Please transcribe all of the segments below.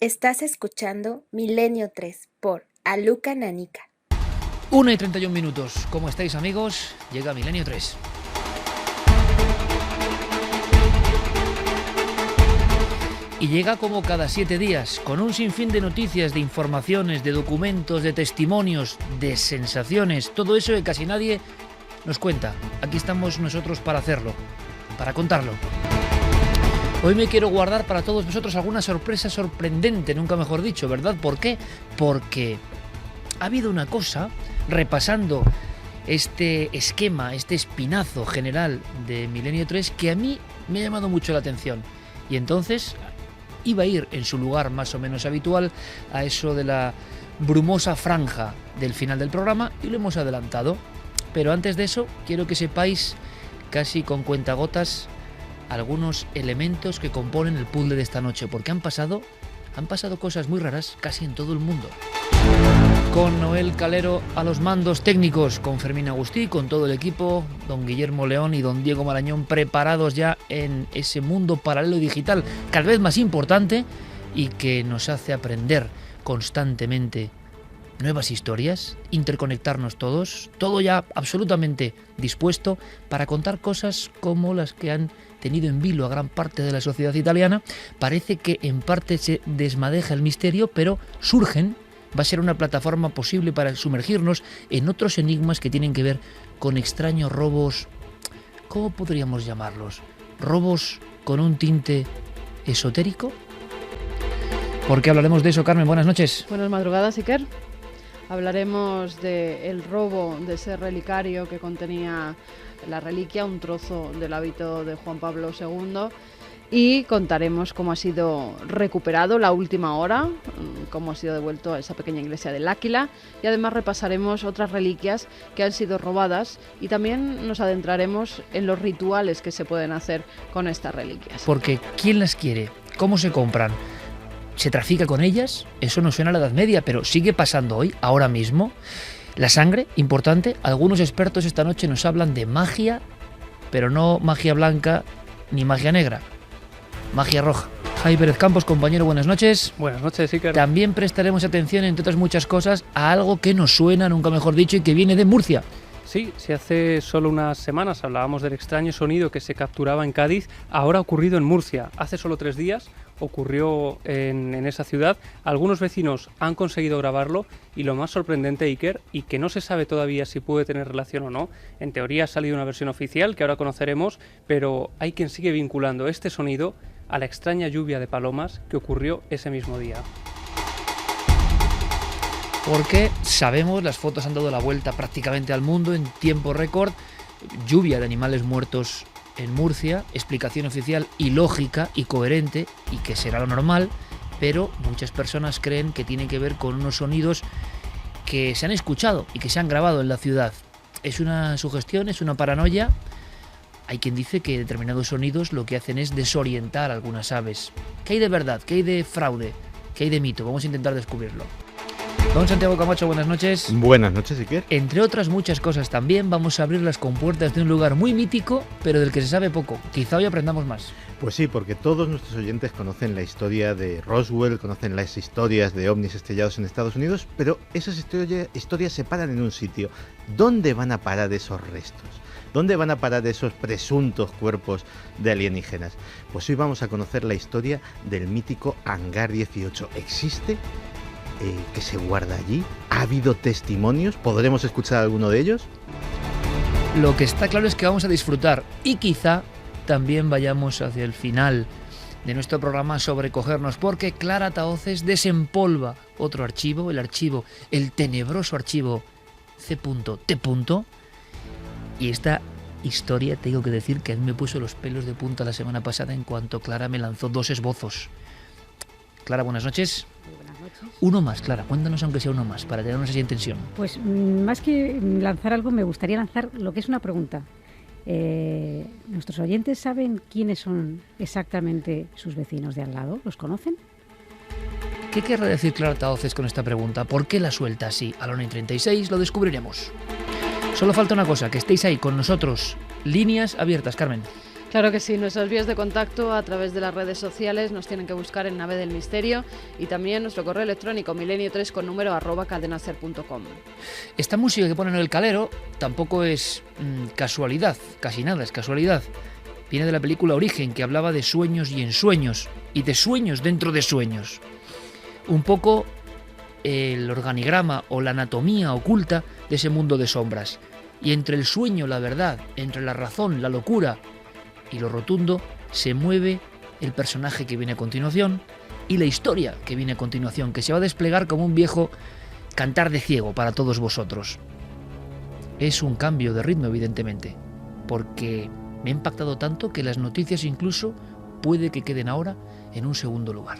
Estás escuchando Milenio 3 por Aluka Nanica. 1:31. ¿Cómo estáis, amigos? Llega Milenio 3. Y llega como cada 7 días, con un sinfín de noticias, de informaciones, de documentos, de testimonios, de sensaciones, todo eso que casi nadie nos cuenta. Aquí estamos nosotros para hacerlo, para contarlo. Hoy me quiero guardar para todos vosotros alguna sorpresa sorprendente, nunca mejor dicho, ¿verdad? ¿Por qué? Porque ha habido una cosa, repasando este esquema, este espinazo general de Milenio 3, que a mí me ha llamado mucho la atención. Y entonces iba a ir en su lugar más o menos habitual a eso de la brumosa franja del final del programa, y lo hemos adelantado. Pero antes de eso, quiero que sepáis, casi con cuentagotas, algunos elementos que componen el puzzle de esta noche, porque han pasado cosas muy raras casi en todo el mundo. Con Noel Calero a los mandos técnicos, con Fermín Agustí, con todo el equipo, don Guillermo León y don Diego Marañón preparados ya en ese mundo paralelo y digital cada vez más importante y que nos hace aprender constantemente nuevas historias, interconectarnos todos, todo ya absolutamente dispuesto para contar cosas como las que han tenido en vilo a gran parte de la sociedad italiana. Parece que en parte se desmadeja el misterio, pero surgen. Va a ser una plataforma posible para sumergirnos en otros enigmas que tienen que ver con extraños robos. ¿Cómo podríamos llamarlos? ¿Robos con un tinte esotérico? ¿Por qué hablaremos de eso, Carmen? Buenas noches. Buenas madrugadas, Iker. Hablaremos del robo de ese relicario que contenía la reliquia, un trozo del hábito de Juan Pablo II, y contaremos cómo ha sido recuperado la última hora, cómo ha sido devuelto a esa pequeña iglesia del Áquila, y además repasaremos otras reliquias que han sido robadas y también nos adentraremos en los rituales que se pueden hacer con estas reliquias. Porque ¿quién las quiere? ¿Cómo se compran? ¿Se trafica con ellas? Eso no suena a la Edad Media, pero sigue pasando hoy, ahora mismo. La sangre, importante. Algunos expertos esta noche nos hablan de magia, pero no magia blanca ni magia negra. Magia roja. Javi Pérez Campos, compañero, buenas noches. Buenas noches, Iker. También prestaremos atención, entre otras muchas cosas, a algo que nos suena, nunca mejor dicho, y que viene de Murcia. Sí, si hace solo unas semanas hablábamos del extraño sonido que se capturaba en Cádiz, ahora ha ocurrido en Murcia. Hace solo 3 días ocurrió en esa ciudad. Algunos vecinos han conseguido grabarlo y lo más sorprendente, Iker, y que no se sabe todavía si puede tener relación o no, en teoría ha salido una versión oficial que ahora conoceremos, pero hay quien sigue vinculando este sonido a la extraña lluvia de palomas que ocurrió ese mismo día. Porque sabemos, las fotos han dado la vuelta prácticamente al mundo en tiempo récord, lluvia de animales muertos en Murcia, explicación oficial y lógica y coherente, y que será lo normal, pero muchas personas creen que tiene que ver con unos sonidos que se han escuchado y que se han grabado en la ciudad. ¿Es una sugestión? ¿Es una paranoia? Hay quien dice que determinados sonidos lo que hacen es desorientar a algunas aves. ¿Qué hay de verdad? ¿Qué hay de fraude? ¿Qué hay de mito? Vamos a intentar descubrirlo. Don Santiago Camacho, buenas noches. Buenas noches, Iker. Entre otras muchas cosas también vamos a abrir las compuertas de un lugar muy mítico, pero del que se sabe poco. Quizá hoy aprendamos más. Pues sí, porque todos nuestros oyentes conocen la historia de Roswell, conocen las historias de ovnis estrellados en Estados Unidos, pero esas historias se paran en un sitio. ¿Dónde van a parar esos restos? ¿Dónde van a parar esos presuntos cuerpos de alienígenas? Pues hoy vamos a conocer la historia del mítico Hangar 18. ¿Existe? ¿Que se guarda allí? ¿Ha habido testimonios? ¿Podremos escuchar alguno de ellos? Lo que está claro es que vamos a disfrutar y quizá también vayamos hacia el final de nuestro programa a sobrecogernos, porque Clara Tahoces desempolva otro archivo, el tenebroso archivo C.T. Y esta historia, tengo que decir que a mí me puso los pelos de punta la semana pasada en cuanto Clara me lanzó 2 esbozos. Clara, buenas noches. Buenas noches. Uno más, Clara, cuéntanos aunque sea uno más, para tenernos así en tensión. Pues más que lanzar algo, me gustaría lanzar lo que es una pregunta. ¿Nuestros oyentes saben quiénes son exactamente sus vecinos de al lado? ¿Los conocen? ¿Qué querrá decir Clara Tahoces con esta pregunta? ¿Por qué la suelta así? A la 1:36 lo descubriremos. Solo falta una cosa, que estéis ahí con nosotros. Líneas abiertas, Carmen. Claro que sí, nuestras vías de contacto a través de las redes sociales nos tienen que buscar en Nave del Misterio y también nuestro correo electrónico milenio3 con número @cadenaser.com. Esta música que ponen en el calero tampoco es casualidad, casi nada es casualidad. Viene de la película Origen, que hablaba de sueños y ensueños, y de sueños dentro de sueños. Un poco el organigrama o la anatomía oculta de ese mundo de sombras. Y entre el sueño, la verdad, entre la razón, la locura y lo rotundo, se mueve el personaje que viene a continuación y la historia que viene a continuación, que se va a desplegar como un viejo cantar de ciego para todos vosotros. Es un cambio de ritmo, evidentemente, porque me ha impactado tanto que las noticias incluso puede que queden ahora en un segundo lugar.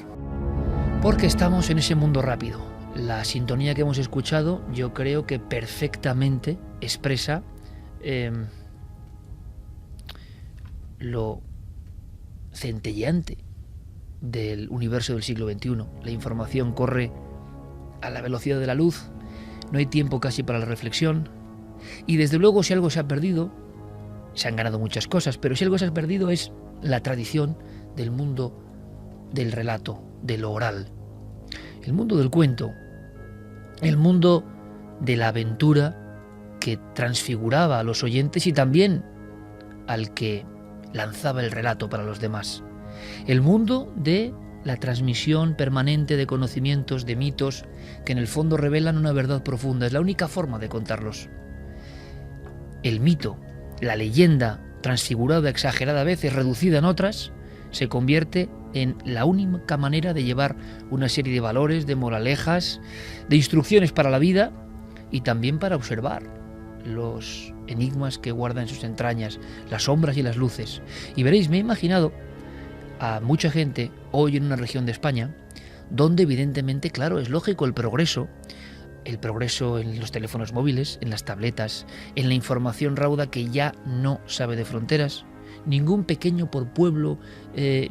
Porque estamos en ese mundo rápido. La sintonía que hemos escuchado yo creo que perfectamente expresa lo centelleante del universo del siglo XXI. La información corre a la velocidad de la luz, no hay tiempo casi para la reflexión y desde luego si algo se ha perdido, se han ganado muchas cosas, pero si algo se ha perdido es la tradición del mundo del relato, de lo oral, el mundo del cuento, el mundo de la aventura que transfiguraba a los oyentes y también al que lanzaba el relato para los demás. El mundo de la transmisión permanente de conocimientos, de mitos, que en el fondo revelan una verdad profunda. Es la única forma de contarlos. El mito, la leyenda, transfigurada, exagerada a veces, reducida en otras, se convierte en la única manera de llevar una serie de valores, de moralejas, de instrucciones para la vida y también para observar los enigmas que guarda en sus entrañas, las sombras y las luces. Y veréis, me he imaginado a mucha gente hoy en una región de España donde evidentemente, claro, es lógico el progreso en los teléfonos móviles, en las tabletas, en la información rauda que ya no sabe de fronteras. Ningún pequeño por pueblo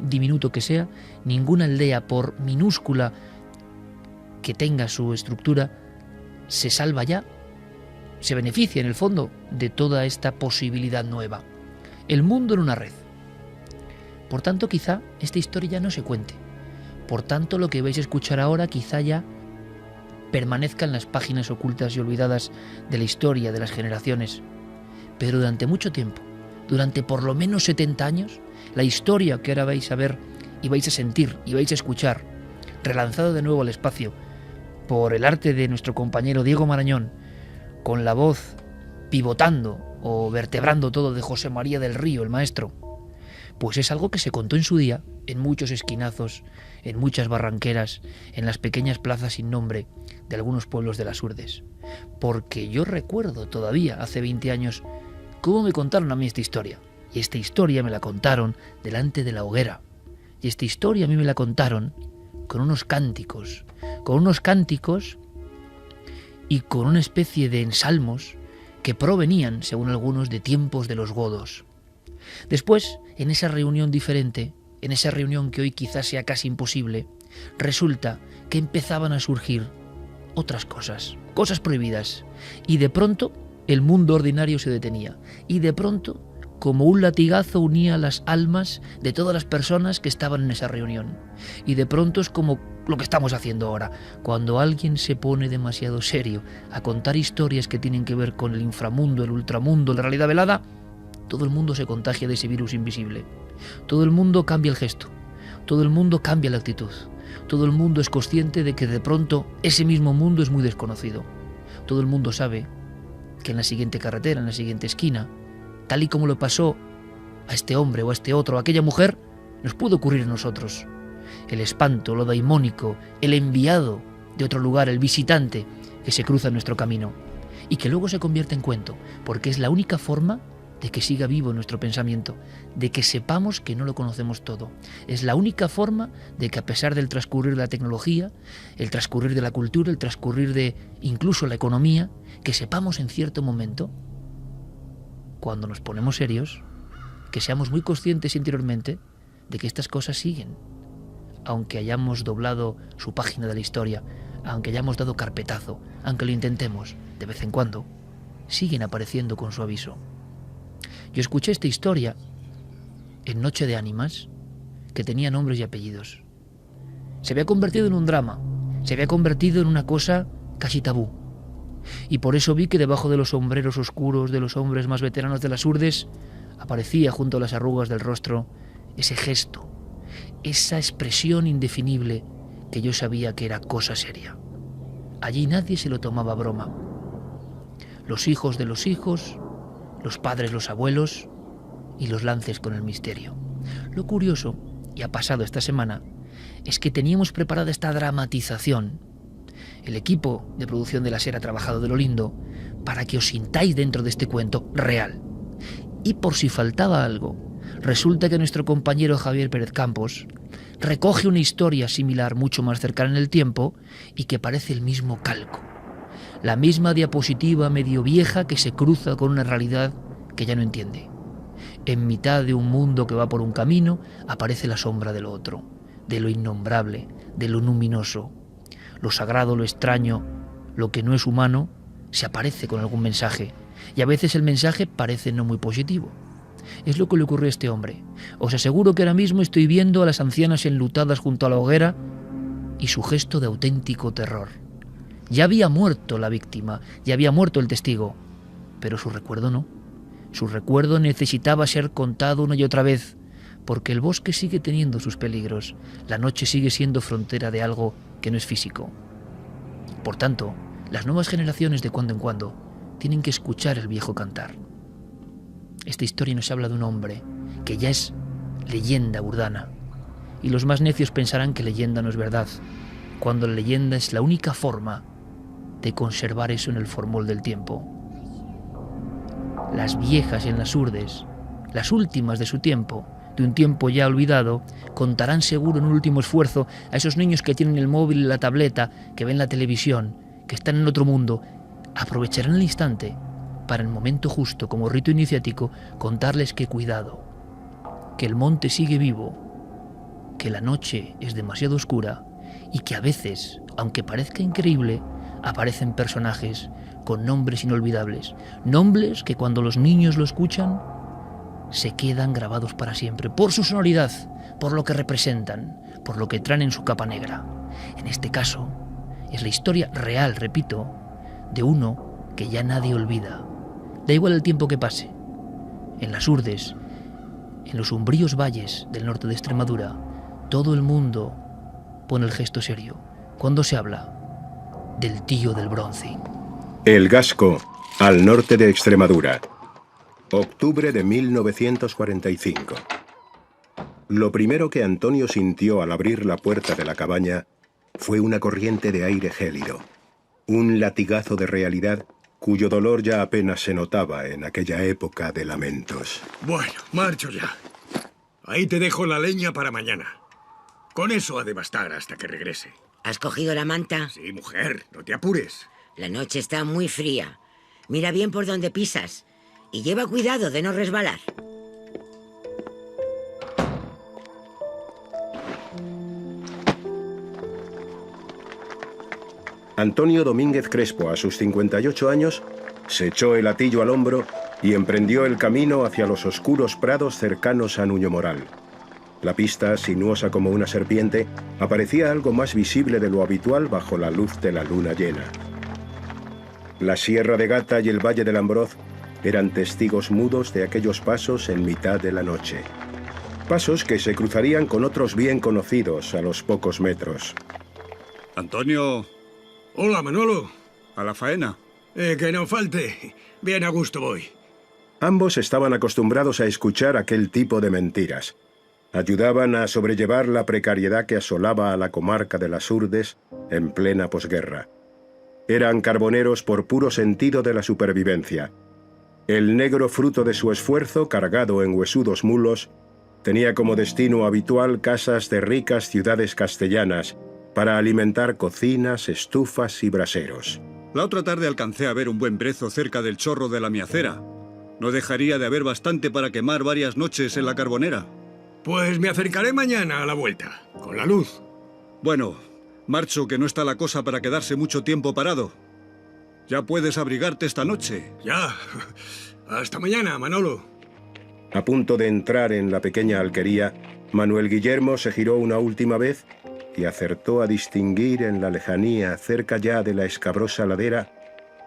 diminuto que sea, ninguna aldea por minúscula que tenga su estructura, se salva ya, se beneficia en el fondo de toda esta posibilidad nueva. El mundo en una red. Por tanto, quizá esta historia ya no se cuente. Por tanto, lo que vais a escuchar ahora quizá ya permanezca en las páginas ocultas y olvidadas de la historia de las generaciones. Pero durante mucho tiempo, durante por lo menos 70 años, la historia que ahora vais a ver y vais a sentir y vais a escuchar, relanzada de nuevo al espacio por el arte de nuestro compañero Diego Marañón, con la voz pivotando o vertebrando todo de José María del Río, el maestro, pues es algo que se contó en su día, en muchos esquinazos, en muchas barranqueras, en las pequeñas plazas sin nombre de algunos pueblos de las Urdes. Porque yo recuerdo todavía, hace 20 años, cómo me contaron a mí esta historia. Y esta historia me la contaron delante de la hoguera. Y esta historia a mí me la contaron con unos cánticos y con una especie de ensalmos que provenían, según algunos, de tiempos de los godos. Después, en esa reunión diferente, en esa reunión que hoy quizás sea casi imposible, resulta que empezaban a surgir otras cosas, cosas prohibidas, y de pronto el mundo ordinario se detenía, y de pronto, como un latigazo, unía las almas de todas las personas que estaban en esa reunión, y de pronto es como lo que estamos haciendo ahora, cuando alguien se pone demasiado serio a contar historias que tienen que ver con el inframundo, el ultramundo, la realidad velada, todo el mundo se contagia de ese virus invisible. Todo el mundo cambia el gesto. Todo el mundo cambia la actitud. Todo el mundo es consciente de que de pronto ese mismo mundo es muy desconocido. Todo el mundo sabe que en la siguiente carretera, en la siguiente esquina, tal y como le pasó a este hombre o a este otro, a aquella mujer, nos puede ocurrir a nosotros. El espanto, lo daimónico, el enviado de otro lugar, el visitante que se cruza en nuestro camino y que luego se convierte en cuento, porque es la única forma de que siga vivo nuestro pensamiento, de que sepamos que no lo conocemos todo. Es la única forma de que a pesar del transcurrir de la tecnología, el transcurrir de la cultura, el transcurrir de incluso la economía, que sepamos en cierto momento, cuando nos ponemos serios, que seamos muy conscientes interiormente de que estas cosas siguen, aunque hayamos doblado su página de la historia, aunque hayamos dado carpetazo, aunque lo intentemos, de vez en cuando, siguen apareciendo con su aviso. Yo escuché esta historia en Noche de Ánimas, que tenía nombres y apellidos. Se había convertido en un drama, se había convertido en una cosa casi tabú. Y por eso vi que debajo de los sombreros oscuros de los hombres más veteranos de las urdes aparecía junto a las arrugas del rostro ese gesto, esa expresión indefinible que yo sabía que era cosa seria. Allí nadie se lo tomaba a broma. Los hijos de los hijos, los padres, los abuelos y los lances con el misterio. Lo curioso, y ha pasado esta semana, es que teníamos preparada esta dramatización. El equipo de producción de la SER ha trabajado de lo lindo para que os sintáis dentro de este cuento real. Y por si faltaba algo, resulta que nuestro compañero Javier Pérez Campos recoge una historia similar mucho más cercana en el tiempo y que parece el mismo calco. La misma diapositiva medio vieja que se cruza con una realidad que ya no entiende. En mitad de un mundo que va por un camino aparece la sombra de lo otro, de lo innombrable, de lo luminoso. Lo sagrado, lo extraño, lo que no es humano, se aparece con algún mensaje. Y a veces el mensaje parece no muy positivo. Es lo que le ocurrió a este hombre. Os aseguro que ahora mismo estoy viendo a las ancianas enlutadas junto a la hoguera y su gesto de auténtico terror. Ya había muerto la víctima, ya había muerto el testigo, pero su recuerdo no. Su recuerdo necesitaba ser contado una y otra vez, porque el bosque sigue teniendo sus peligros, la noche sigue siendo frontera de algo que no es físico. Por tanto, las nuevas generaciones de cuando en cuando tienen que escuchar el viejo cantar. Esta historia nos habla de un hombre que ya es leyenda urdana, y los más necios pensarán que leyenda no es verdad, cuando la leyenda es la única forma de conservar eso en el formol del tiempo. Las viejas en las urdes, las últimas de su tiempo, de un tiempo ya olvidado, contarán seguro en un último esfuerzo a esos niños que tienen el móvil y la tableta, que ven la televisión, que están en otro mundo. Aprovecharán el instante para el momento justo, como rito iniciático, contarles que cuidado, que el monte sigue vivo, que la noche es demasiado oscura y que a veces, aunque parezca increíble, aparecen personajes con nombres inolvidables, nombres que cuando los niños lo escuchan se quedan grabados para siempre, por su sonoridad, por lo que representan, por lo que traen en su capa negra. En este caso, es la historia real, repito, de uno que ya nadie olvida. Da igual el tiempo que pase. En las urdes, en los umbríos valles del norte de Extremadura, todo el mundo pone el gesto serio cuando se habla del tío del bronce. El Gasco, al norte de Extremadura. Octubre de 1945. Lo primero que Antonio sintió al abrir la puerta de la cabaña fue una corriente de aire gélido, un latigazo de realidad cuyo dolor ya apenas se notaba en aquella época de lamentos. Bueno, marcho ya. Ahí te dejo la leña para mañana. Con eso ha de bastar hasta que regrese. ¿Has cogido la manta? Sí, mujer, no te apures. La noche está muy fría. Mira bien por dónde pisas y lleva cuidado de no resbalar. Antonio Domínguez Crespo, a sus 58 años, se echó el hatillo al hombro y emprendió el camino hacia los oscuros prados cercanos a Nuño Moral. La pista, sinuosa como una serpiente, aparecía algo más visible de lo habitual bajo la luz de la luna llena. La Sierra de Gata y el Valle del Ambroz eran testigos mudos de aquellos pasos en mitad de la noche. Pasos que se cruzarían con otros bien conocidos a los pocos metros. Antonio. Hola, Manolo. A la faena. Que no falte. Bien a gusto voy. Ambos estaban acostumbrados a escuchar aquel tipo de mentiras. Ayudaban a sobrellevar la precariedad que asolaba a la comarca de las Urdes en plena posguerra. Eran carboneros por puro sentido de la supervivencia. El negro fruto de su esfuerzo, cargado en huesudos mulos, tenía como destino habitual casas de ricas ciudades castellanas para alimentar cocinas, estufas y braseros. La otra tarde alcancé a ver un buen brezo cerca del chorro de la Miacera. No dejaría de haber bastante para quemar varias noches en la carbonera. Pues me acercaré mañana a la vuelta, con la luz. Bueno, marcho, que no está la cosa para quedarse mucho tiempo parado. Ya puedes abrigarte esta noche. Ya. Hasta mañana, Manolo. A punto de entrar en la pequeña alquería, Manuel Guillermo se giró una última vez y acertó a distinguir en la lejanía, cerca ya de la escabrosa ladera,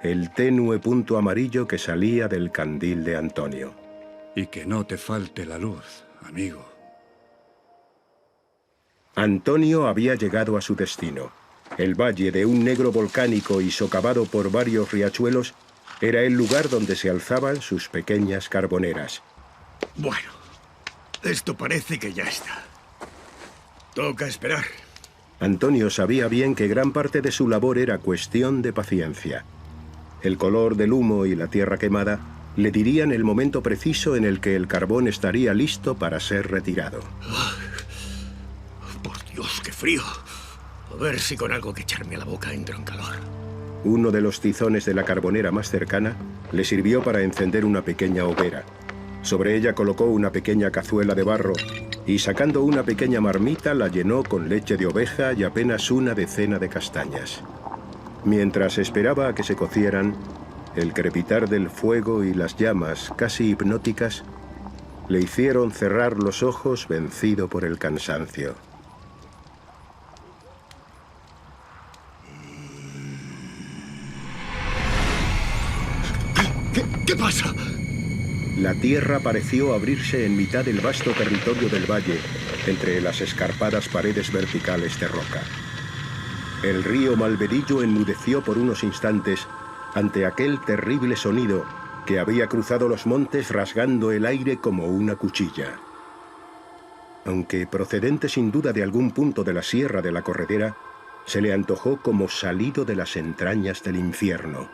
el tenue punto amarillo que salía del candil de Antonio. Y que no te falte la luz, amigo. Antonio había llegado a su destino. El valle de un negro volcánico y socavado por varios riachuelos era el lugar donde se alzaban sus pequeñas carboneras. Bueno, esto parece que ya está. Toca esperar. Antonio sabía bien que gran parte de su labor era cuestión de paciencia. El color del humo y la tierra quemada le dirían el momento preciso en el que el carbón estaría listo para ser retirado. Por Dios, qué frío. A ver si con algo que echarme a la boca entro en calor. Uno de los tizones de la carbonera más cercana le sirvió para encender una pequeña hoguera. Sobre ella colocó una pequeña cazuela de barro y, sacando una pequeña marmita, la llenó con leche de oveja y apenas una decena de castañas. Mientras esperaba a que se cocieran, el crepitar del fuego y las llamas, casi hipnóticas, le hicieron cerrar los ojos vencido por el cansancio. ¿Qué pasa? La tierra pareció abrirse en mitad del vasto territorio del valle, entre las escarpadas paredes verticales de roca. El río Malvedillo enmudeció por unos instantes ante aquel terrible sonido que había cruzado los montes rasgando el aire como una cuchilla. Aunque procedente sin duda de algún punto de la Sierra de la Corredera, se le antojó como salido de las entrañas del infierno.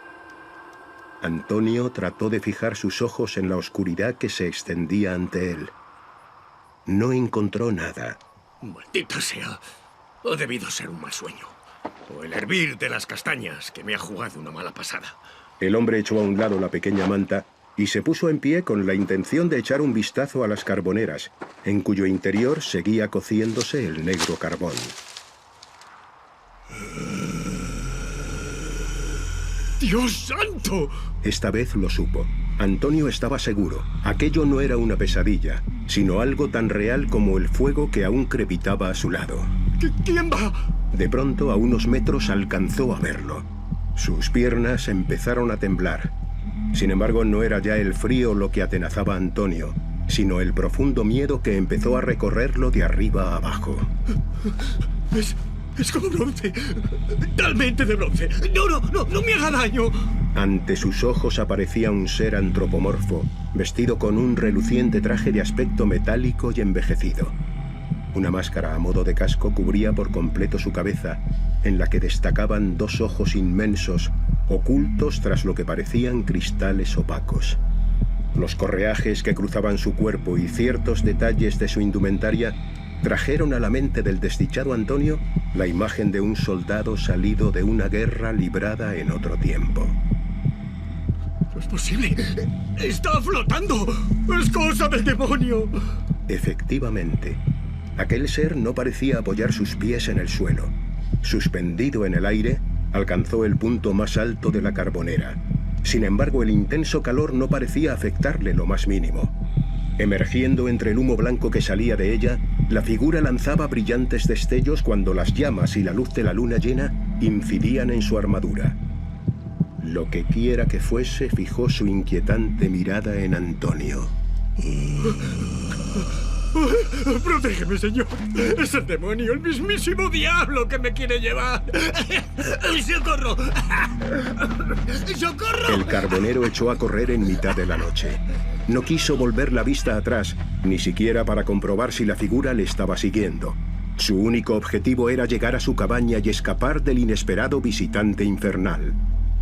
Antonio trató de fijar sus ojos en la oscuridad que se extendía ante él. No encontró nada. Maldita sea. Ha debido ser un mal sueño. O el hervir de las castañas que me ha jugado una mala pasada. El hombre echó a un lado la pequeña manta y se puso en pie con la intención de echar un vistazo a las carboneras, en cuyo interior seguía cociéndose el negro carbón. ¡Dios santo! Esta vez lo supo. Antonio estaba seguro. Aquello no era una pesadilla, sino algo tan real como el fuego que aún crepitaba a su lado. ¿Quién va? De pronto, a unos metros, alcanzó a verlo. Sus piernas empezaron a temblar. Sin embargo, no era ya el frío lo que atenazaba a Antonio, sino el profundo miedo que empezó a recorrerlo de arriba a abajo. Es como bronce. Talmente de bronce. No me haga daño. Ante sus ojos aparecía un ser antropomorfo, vestido con un reluciente traje de aspecto metálico y envejecido. Una máscara a modo de casco cubría por completo su cabeza, en la que destacaban dos ojos inmensos, ocultos tras lo que parecían cristales opacos. Los correajes que cruzaban su cuerpo y ciertos detalles de su indumentaria trajeron a la mente del desdichado Antonio la imagen de un soldado salido de una guerra librada en otro tiempo. ¡No es posible! ¡Está flotando! ¡Es cosa del demonio! Efectivamente, aquel ser no parecía apoyar sus pies en el suelo. Suspendido en el aire, alcanzó el punto más alto de la carbonera. Sin embargo, el intenso calor no parecía afectarle lo más mínimo. Emergiendo entre el humo blanco que salía de ella, la figura lanzaba brillantes destellos cuando las llamas y la luz de la luna llena incidían en su armadura. Lo que quiera que fuese, fijó su inquietante mirada en Antonio. ¡Protégeme, señor! ¡Es el demonio, el mismísimo diablo que me quiere llevar! ¡Socorro! ¡Socorro! El carbonero echó a correr en mitad de la noche. No quiso volver la vista atrás, ni siquiera para comprobar si la figura le estaba siguiendo. Su único objetivo era llegar a su cabaña y escapar del inesperado visitante infernal.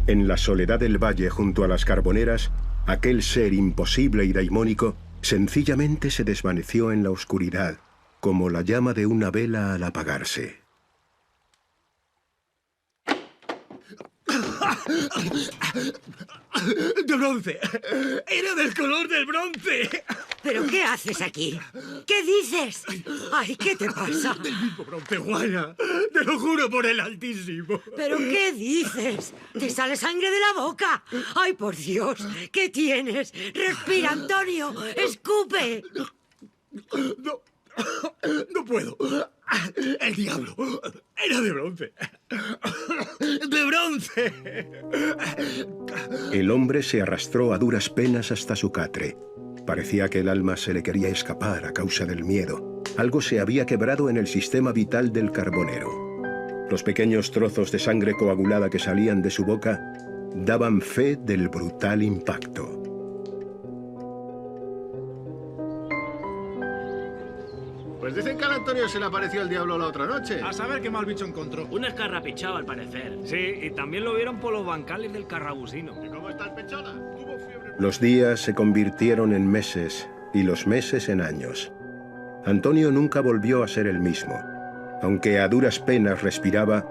En la soledad del valle junto a las carboneras, aquel ser imposible y daimónico sencillamente se desvaneció en la oscuridad, como la llama de una vela al apagarse. ¡De bronce! ¡Era del color del bronce! ¿Pero qué haces aquí? ¿Qué dices? Ay, ¿qué te pasa? Del mismo bronce, Juana. Te lo juro por el Altísimo. ¿Pero qué dices? ¡Te sale sangre de la boca! ¡Ay, por Dios! ¿Qué tienes? ¡Respira, Antonio! ¡Escupe! No puedo. El diablo era de bronce. ¡De bronce! El hombre se arrastró a duras penas hasta su catre. Parecía que el alma se le quería escapar a causa del miedo. Algo se había quebrado en el sistema vital del carbonero. Los pequeños trozos de sangre coagulada que salían de su boca daban fe del brutal impacto. Pues dicen que al Antonio se le apareció el diablo la otra noche. A saber qué mal bicho encontró. Un escarrapichado, al parecer. Sí, y también lo vieron por los bancales del Carrabusino. ¿Y cómo está el Pechona? Tuvo fiebre. Los días se convirtieron en meses y los meses en años. Antonio nunca volvió a ser el mismo. Aunque a duras penas respiraba,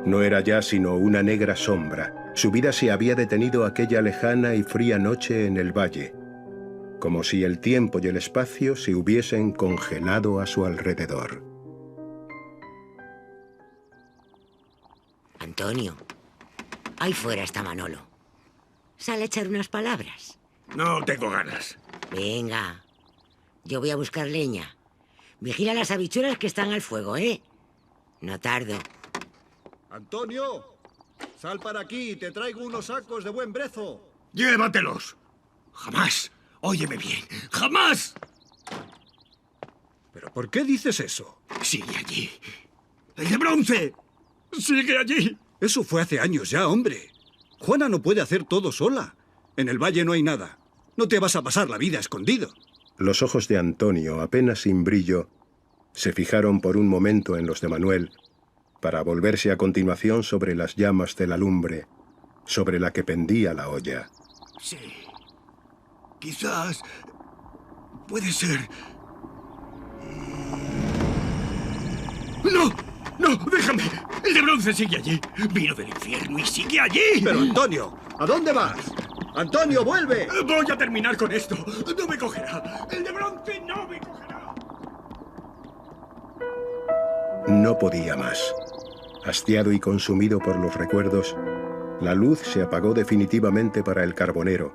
no era ya sino una negra sombra. Su vida se había detenido aquella lejana y fría noche en el valle, como si el tiempo y el espacio se hubiesen congelado a su alrededor. Antonio, ahí fuera está Manolo. Sale a echar unas palabras. No tengo ganas. Venga, yo voy a buscar leña. Vigila las habichuelas que están al fuego, ¿eh? No tardo. Antonio, sal para aquí, te traigo unos sacos de buen brezo. ¡Llévatelos! ¡Jamás! Óyeme bien, ¡jamás! ¿Pero por qué dices eso? Sigue allí. ¡El de bronce! ¡Sigue allí! Eso fue hace años ya, hombre. Juana no puede hacer todo sola. En el valle no hay nada. No te vas a pasar la vida escondido. Los ojos de Antonio, apenas sin brillo, se fijaron por un momento en los de Manuel, para volverse a continuación sobre las llamas de la lumbre, sobre la que pendía la olla. Sí. Quizás... puede ser... ¡No! ¡No! ¡Déjame! ¡El de bronce sigue allí! ¡Vino del infierno y sigue allí! Pero, Antonio, ¿a dónde vas? ¡Antonio, vuelve! Voy a terminar con esto. ¡No me cogerá! ¡El de bronce no me cogerá! No podía más. Hastiado y consumido por los recuerdos, la luz se apagó definitivamente para el carbonero,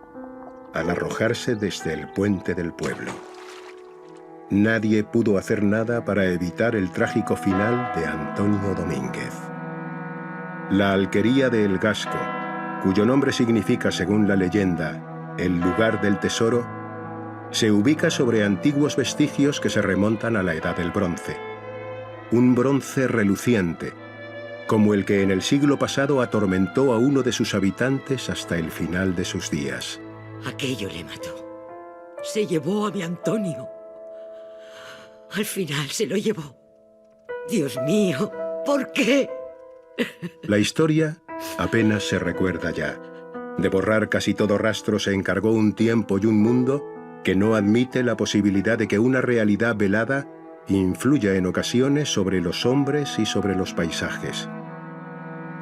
al arrojarse desde el puente del pueblo. Nadie pudo hacer nada para evitar el trágico final de Antonio Domínguez. La alquería de El Gasco, cuyo nombre significa, según la leyenda, el lugar del tesoro, se ubica sobre antiguos vestigios que se remontan a la Edad del Bronce. Un bronce reluciente, como el que en el siglo pasado atormentó a uno de sus habitantes hasta el final de sus días. Aquello le mató. Se llevó a mi Antonio. Al final se lo llevó. Dios mío, ¿por qué? La historia apenas se recuerda ya. De borrar casi todo rastro se encargó un tiempo y un mundo que no admite la posibilidad de que una realidad velada influya en ocasiones sobre los hombres y sobre los paisajes.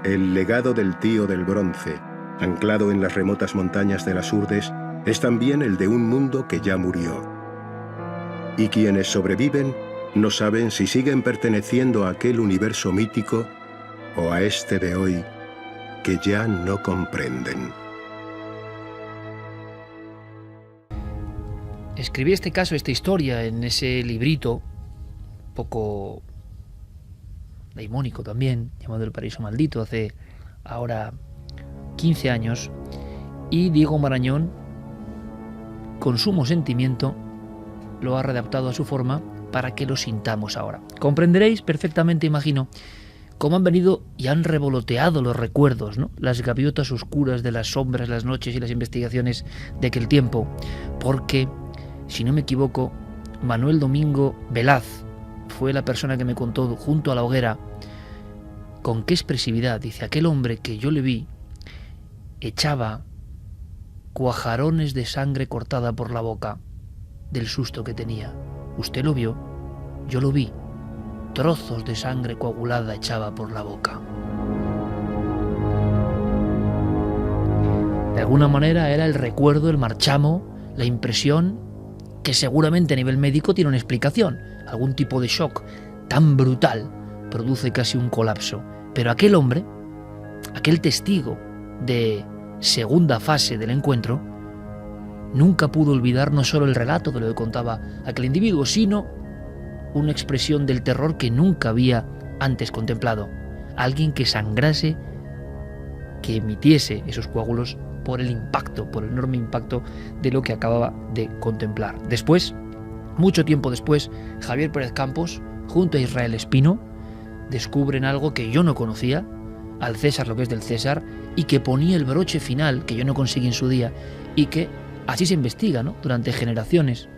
El legado del tío del bronce, anclado en las remotas montañas de las Urdes, es también el de un mundo que ya murió. Y quienes sobreviven no saben si siguen perteneciendo a aquel universo mítico o a este de hoy que ya no comprenden. Escribí este caso, esta historia, en ese librito, poco daimónico también, llamado El Paraíso Maldito, hace ahora 15 años, y Diego Marañón, con sumo sentimiento, lo ha redactado a su forma para que lo sintamos ahora. Comprenderéis perfectamente, imagino, cómo han venido y han revoloteado los recuerdos, ¿no? Las gaviotas oscuras de las sombras, las noches y las investigaciones de aquel tiempo, porque, si no me equivoco, Manuel Domingo Velaz fue la persona que me contó junto a la hoguera con qué expresividad, dice, aquel hombre que yo le vi echaba cuajarones de sangre cortada por la boca del susto que tenía. Usted lo vio, yo lo vi, trozos de sangre coagulada echaba por la boca. De alguna manera era el recuerdo, el marchamo, la impresión que seguramente a nivel médico tiene una explicación. Algún tipo de shock tan brutal produce casi un colapso. Pero aquel hombre, aquel testigo de segunda fase del encuentro, nunca pudo olvidar no solo el relato de lo que contaba aquel individuo, sino una expresión del terror que nunca había antes contemplado. Alguien que sangrase, que emitiese esos coágulos por el impacto, por el enorme impacto de lo que acababa de contemplar. Después, mucho tiempo después, Javier Pérez Campos, junto a Israel Espino, descubren algo que yo no conocía, al César lo que es del César, y que ponía el broche final, que yo no conseguí en su día, y que así se investiga, ¿no?, durante generaciones.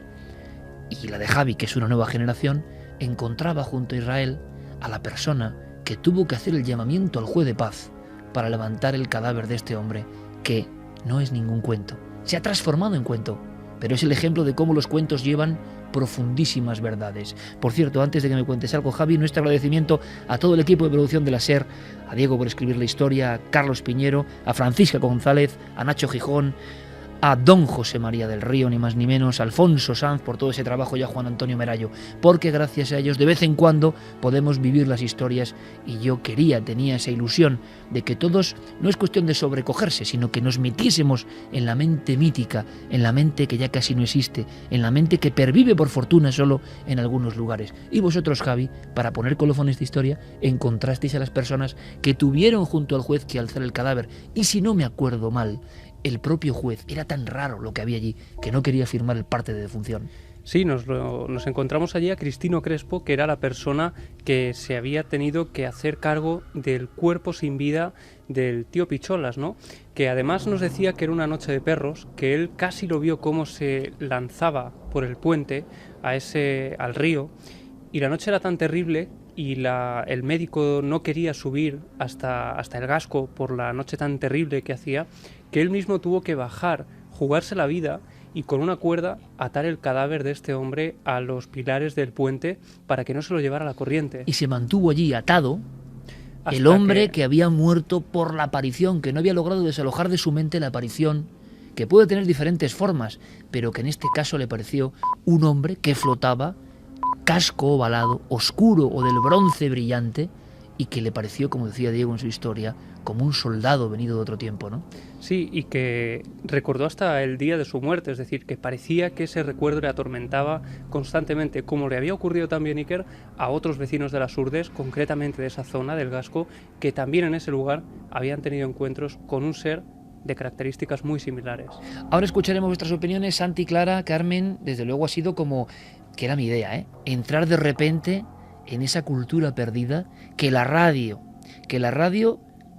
Y la de Javi, que es una nueva generación, encontraba junto a Israel a la persona que tuvo que hacer el llamamiento al juez de paz para levantar el cadáver de este hombre, que no es ningún cuento. Se ha transformado en cuento, pero es el ejemplo de cómo los cuentos llevan profundísimas verdades. Por cierto, antes de que me cuentes algo, Javi, nuestro agradecimiento a todo el equipo de producción de la SER, a Diego por escribir la historia, a Carlos Piñero, a Francisca González, a Nacho Gijón, a don José María del Río, ni más ni menos, a Alfonso Sanz por todo ese trabajo, y a Juan Antonio Merallo, porque gracias a ellos de vez en cuando podemos vivir las historias, y yo tenía esa ilusión de que todos, no es cuestión de sobrecogerse, sino que nos metiésemos en la mente mítica, en la mente que ya casi no existe, en la mente que pervive por fortuna solo en algunos lugares. Y vosotros, Javi, para poner colofón a esta historia, encontrasteis a las personas que tuvieron junto al juez que alzar el cadáver, y si no me acuerdo mal, el propio juez, era tan raro lo que había allí que no quería firmar el parte de defunción. Sí, nos encontramos allí a Cristino Crespo, que era la persona que se había tenido que hacer cargo del cuerpo sin vida del tío Picholas, ¿no? Que además nos decía que era una noche de perros, que él casi lo vio cómo se lanzaba por el puente al río, y la noche era tan terrible y el médico no quería subir hasta el Gasco por la noche tan terrible que hacía, que él mismo tuvo que bajar, jugarse la vida y con una cuerda atar el cadáver de este hombre a los pilares del puente para que no se lo llevara la corriente. Y se mantuvo allí atado el hombre que había muerto por la aparición, que no había logrado desalojar de su mente la aparición, que puede tener diferentes formas, pero que en este caso le pareció un hombre que flotaba, casco ovalado, oscuro o del bronce brillante, y que le pareció, como decía Diego en su historia, como un soldado venido de otro tiempo, ¿no? Sí, y que recordó hasta el día de su muerte, es decir, que parecía que ese recuerdo le atormentaba constantemente, como le había ocurrido también, Iker, a otros vecinos de las Urdes, concretamente de esa zona del Gasco, que también en ese lugar habían tenido encuentros con un ser de características muy similares. Ahora escucharemos vuestras opiniones. Santi, Clara, Carmen, desde luego ha sido como, que era mi idea, entrar de repente en esa cultura perdida que la radio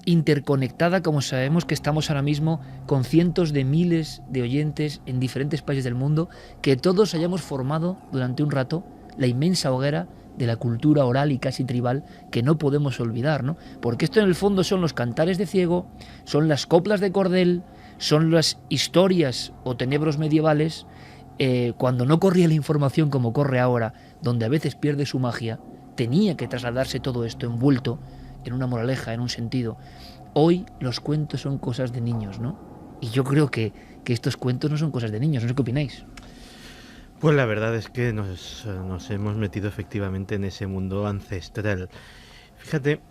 interconectada, como sabemos que estamos ahora mismo con cientos de miles de oyentes en diferentes países del mundo, que todos hayamos formado durante un rato la inmensa hoguera de la cultura oral y casi tribal que no podemos olvidar, ¿no? Porque esto en el fondo son los cantares de ciego, son las coplas de cordel, son las historias o tenebros medievales, cuando no corría la información como corre ahora, donde a veces pierde su magia, tenía que trasladarse todo esto envuelto en una moraleja, en un sentido. Hoy los cuentos son cosas de niños, ¿no? Y yo creo que estos cuentos no son cosas de niños. No sé qué opináis. Pues la verdad es que nos hemos metido efectivamente en ese mundo ancestral. Fíjate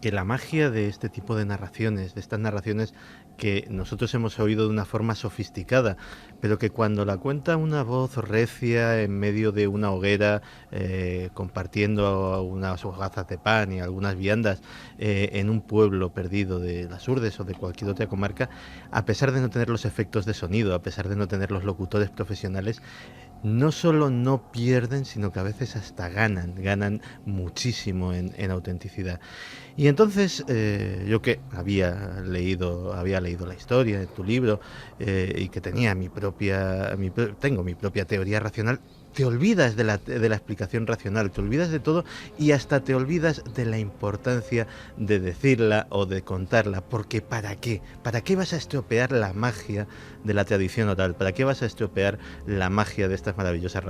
que la magia de este tipo de narraciones, de estas narraciones que nosotros hemos oído de una forma sofisticada, pero que cuando la cuenta una voz recia en medio de una hoguera, compartiendo unas hogazas de pan y algunas viandas en un pueblo perdido de las Urdes o de cualquier otra comarca, a pesar de no tener los efectos de sonido, a pesar de no tener los locutores profesionales, no solo no pierden, sino que a veces hasta ganan muchísimo en autenticidad. Y entonces, yo que había leído la historia en tu libro y que tenía tengo mi propia teoría racional, te olvidas de la explicación racional, te olvidas de todo y hasta te olvidas de la importancia de decirla o de contarla, porque ¿para qué? ¿Para qué vas a estropear la magia de la tradición oral? ¿Para qué vas a estropear la magia de estas maravillosas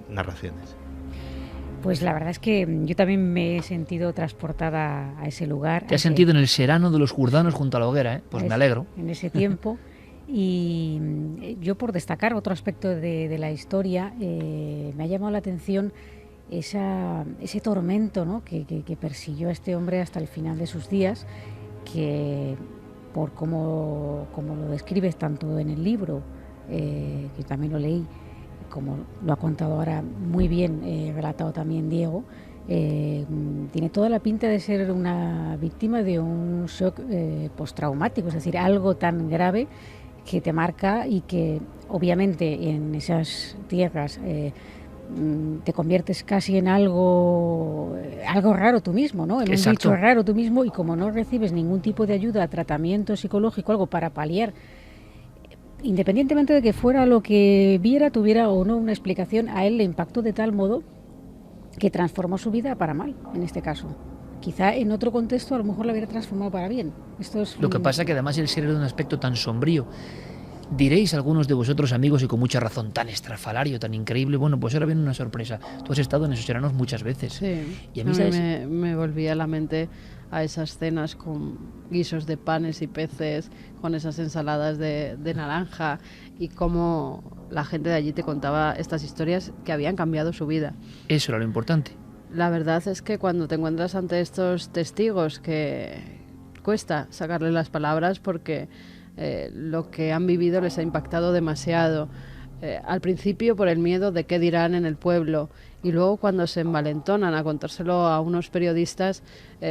narraciones? Pues la verdad es que yo también me he sentido transportada a ese lugar. Te has sentido en el serano de los jurdanos junto a la hoguera, ¿eh? Pues me alegro. En ese tiempo. Y yo, por destacar otro aspecto de la historia, me ha llamado la atención ese tormento, ¿no?, que persiguió a este hombre hasta el final de sus días, que por como lo describes tanto en el libro, que también lo leí, como lo ha contado ahora muy bien, relatado también Diego, tiene toda la pinta de ser una víctima de un shock postraumático, es decir, algo tan grave que te marca y que obviamente en esas tierras te conviertes casi en algo raro tú mismo, ¿no? En un bicho raro tú mismo, y como no recibes ningún tipo de ayuda, tratamiento psicológico, algo para paliar, independientemente de que fuera lo que viera, tuviera o no una explicación, a él le impactó de tal modo que transformó su vida para mal, en este caso. Quizá en otro contexto a lo mejor la hubiera transformado para bien. Esto es lo que pasa que además el ser era de un aspecto tan sombrío. Diréis algunos de vosotros, amigos, y con mucha razón, tan estrafalario, tan increíble. Bueno, pues ahora viene una sorpresa. Tú has estado en esos veranos muchas veces. Sí, y a mí, ¿sabes? Me volvía a la mente a esas cenas con guisos de panes y peces, con esas ensaladas de naranja, y cómo la gente de allí te contaba estas historias que habían cambiado su vida. Eso era lo importante. La verdad es que cuando te encuentras ante estos testigos, que cuesta sacarles las palabras porque lo que han vivido les ha impactado demasiado. Al principio por el miedo de qué dirán en el pueblo, y luego cuando se envalentonan a contárselo a unos periodistas,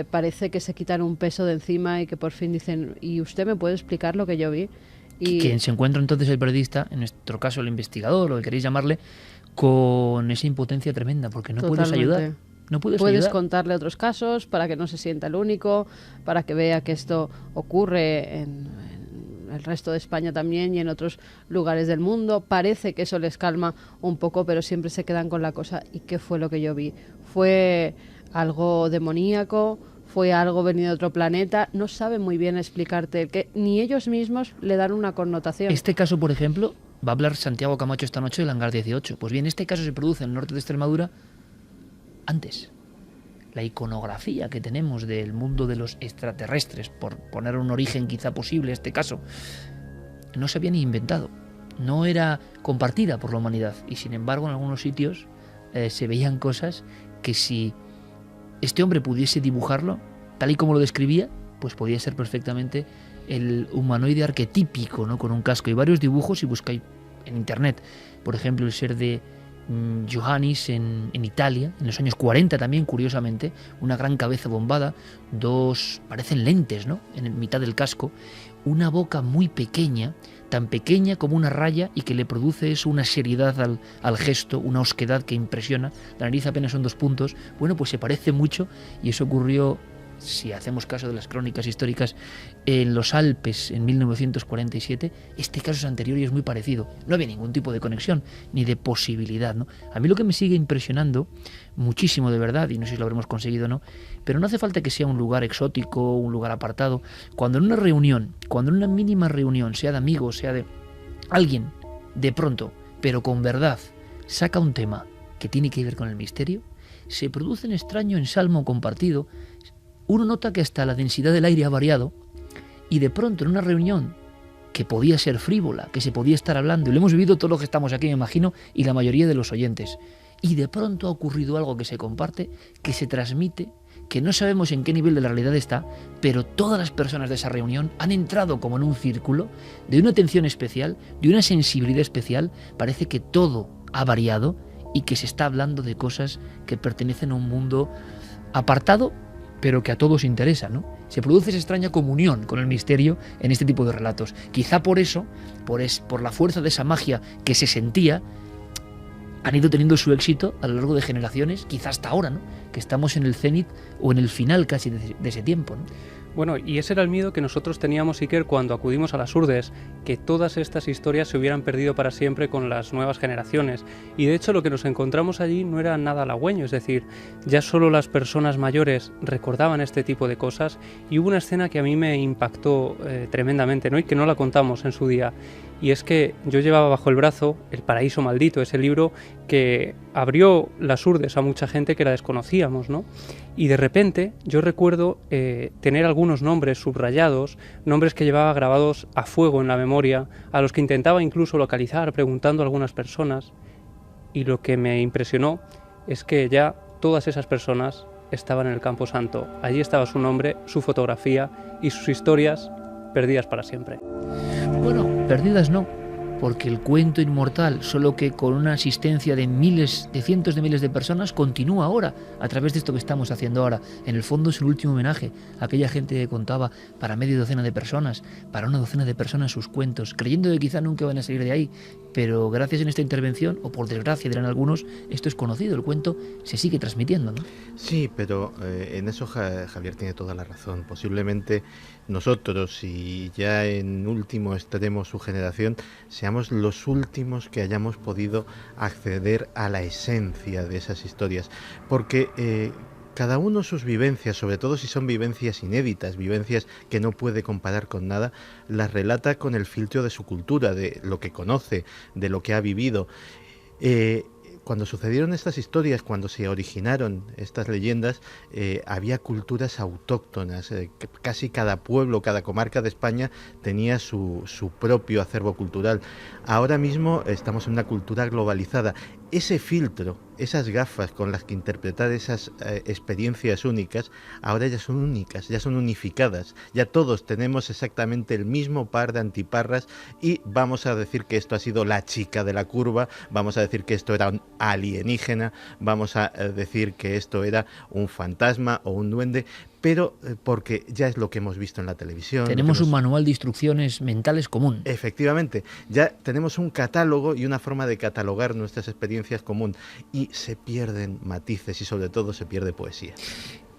parece que se quitan un peso de encima y que por fin dicen: ¿y usted me puede explicar lo que yo vi? Y quien se encuentra entonces el periodista, en nuestro caso el investigador, o que queréis llamarle, con esa impotencia tremenda, porque no puedes ayudar. No puedes ayudar. Contarle otros casos para que no se sienta el único, para que vea que esto ocurre en el resto de España también y en otros lugares del mundo. Parece que eso les calma un poco, pero siempre se quedan con la cosa: ¿y qué fue lo que yo vi? ¿Fue algo demoníaco? ¿Fue algo venido de otro planeta? No saben muy bien explicarte, que ni ellos mismos le dan una connotación. Este caso, por ejemplo, va a hablar Santiago Camacho esta noche del Hangar 18. Pues bien, este caso se produce en el norte de Extremadura antes. La iconografía que tenemos del mundo de los extraterrestres, por poner un origen quizá posible a este caso, no se había ni inventado, no era compartida por la humanidad, y sin embargo en algunos sitios se veían cosas que, si este hombre pudiese dibujarlo tal y como lo describía, pues podía ser perfectamente el humanoide arquetípico, ¿no?, con un casco. Y varios dibujos, si buscáis en internet, por ejemplo el ser de Johannis en Italia, en los años 40 también, curiosamente, una gran cabeza bombada, dos, parecen lentes, ¿no?, en mitad del casco, una boca muy pequeña, tan pequeña como una raya, y que le produce eso, una seriedad al gesto, una osquedad que impresiona. La nariz apenas son 2 puntos. Bueno, pues se parece mucho, y eso ocurrió, si hacemos caso de las crónicas históricas, en los Alpes en 1947. Este caso es anterior y es muy parecido. No había ningún tipo de conexión ni de posibilidad, ¿no? A mí lo que me sigue impresionando muchísimo, de verdad, y no sé si lo habremos conseguido o no, pero no hace falta que sea un lugar exótico, un lugar apartado. Cuando en una reunión, cuando en una mínima reunión, sea de amigos, sea de alguien, de pronto, pero con verdad, saca un tema que tiene que ver con el misterio, se produce un extraño ensalmo compartido. Uno nota que hasta la densidad del aire ha variado, y de pronto en una reunión que podía ser frívola, que se podía estar hablando, y lo hemos vivido todos los que estamos aquí, me imagino, y la mayoría de los oyentes, y de pronto ha ocurrido algo que se comparte, que se transmite, que no sabemos en qué nivel de la realidad está, pero todas las personas de esa reunión han entrado como en un círculo de una atención especial, de una sensibilidad especial. Parece que todo ha variado y que se está hablando de cosas que pertenecen a un mundo apartado, pero que a todos interesa, ¿no? Se produce esa extraña comunión con el misterio en este tipo de relatos. Quizá por eso, por la fuerza de esa magia que se sentía, han ido teniendo su éxito a lo largo de generaciones, quizá hasta ahora, ¿no?, que estamos en el cenit o en el final casi de ese tiempo, ¿no? Bueno, y ese era el miedo que nosotros teníamos, Iker, cuando acudimos a las Urdes, que todas estas historias se hubieran perdido para siempre con las nuevas generaciones. Y de hecho lo que nos encontramos allí no era nada halagüeño, es decir, ya solo las personas mayores recordaban este tipo de cosas, y hubo una escena que a mí me impactó tremendamente, ¿no?, y que no la contamos en su día. Y es que yo llevaba bajo el brazo El paraíso maldito, ese libro que abrió las Urdes a mucha gente que la desconocíamos, ¿no? Y de repente yo recuerdo tener algunos nombres subrayados, nombres que llevaba grabados a fuego en la memoria, a los que intentaba incluso localizar preguntando a algunas personas. Y lo que me impresionó es que ya todas esas personas estaban en el Campo Santo. Allí estaba su nombre, su fotografía y sus historias perdidas para siempre. Bueno, perdidas no, porque el cuento inmortal, solo que con una asistencia de miles, de cientos de miles de personas, continúa ahora, a través de esto que estamos haciendo ahora. En el fondo es el último homenaje a aquella gente que contaba para media docena de personas, para una docena de personas sus cuentos, creyendo que quizá nunca van a salir de ahí, pero gracias en esta intervención, o por desgracia dirán algunos, esto es conocido, el cuento se sigue transmitiendo, ¿no? Sí, pero en eso Javier tiene toda la razón. Posiblemente nosotros, y ya en último extremo su generación, seamos los últimos que hayamos podido acceder a la esencia de esas historias, porque cada uno sus vivencias, sobre todo si son vivencias inéditas, vivencias que no puede comparar con nada, las relata con el filtro de su cultura, de lo que conoce, de lo que ha vivido. Cuando sucedieron estas historias, cuando se originaron estas leyendas, había culturas autóctonas. Casi cada pueblo, cada comarca de España tenía su propio acervo cultural. Ahora mismo estamos en una cultura globalizada. Ese filtro, esas gafas con las que interpretar esas experiencias únicas, ahora ya son únicas, ya son unificadas. Ya todos tenemos exactamente el mismo par de antiparras y vamos a decir que esto ha sido la chica de la curva, vamos a decir que esto era un alienígena, vamos a decir que esto era un fantasma o un duende, pero porque ya es lo que hemos visto en la televisión. Tenemos un manual de instrucciones mentales común. Efectivamente, ya tenemos un catálogo y una forma de catalogar nuestras experiencias común, y se pierden matices y sobre todo se pierde poesía.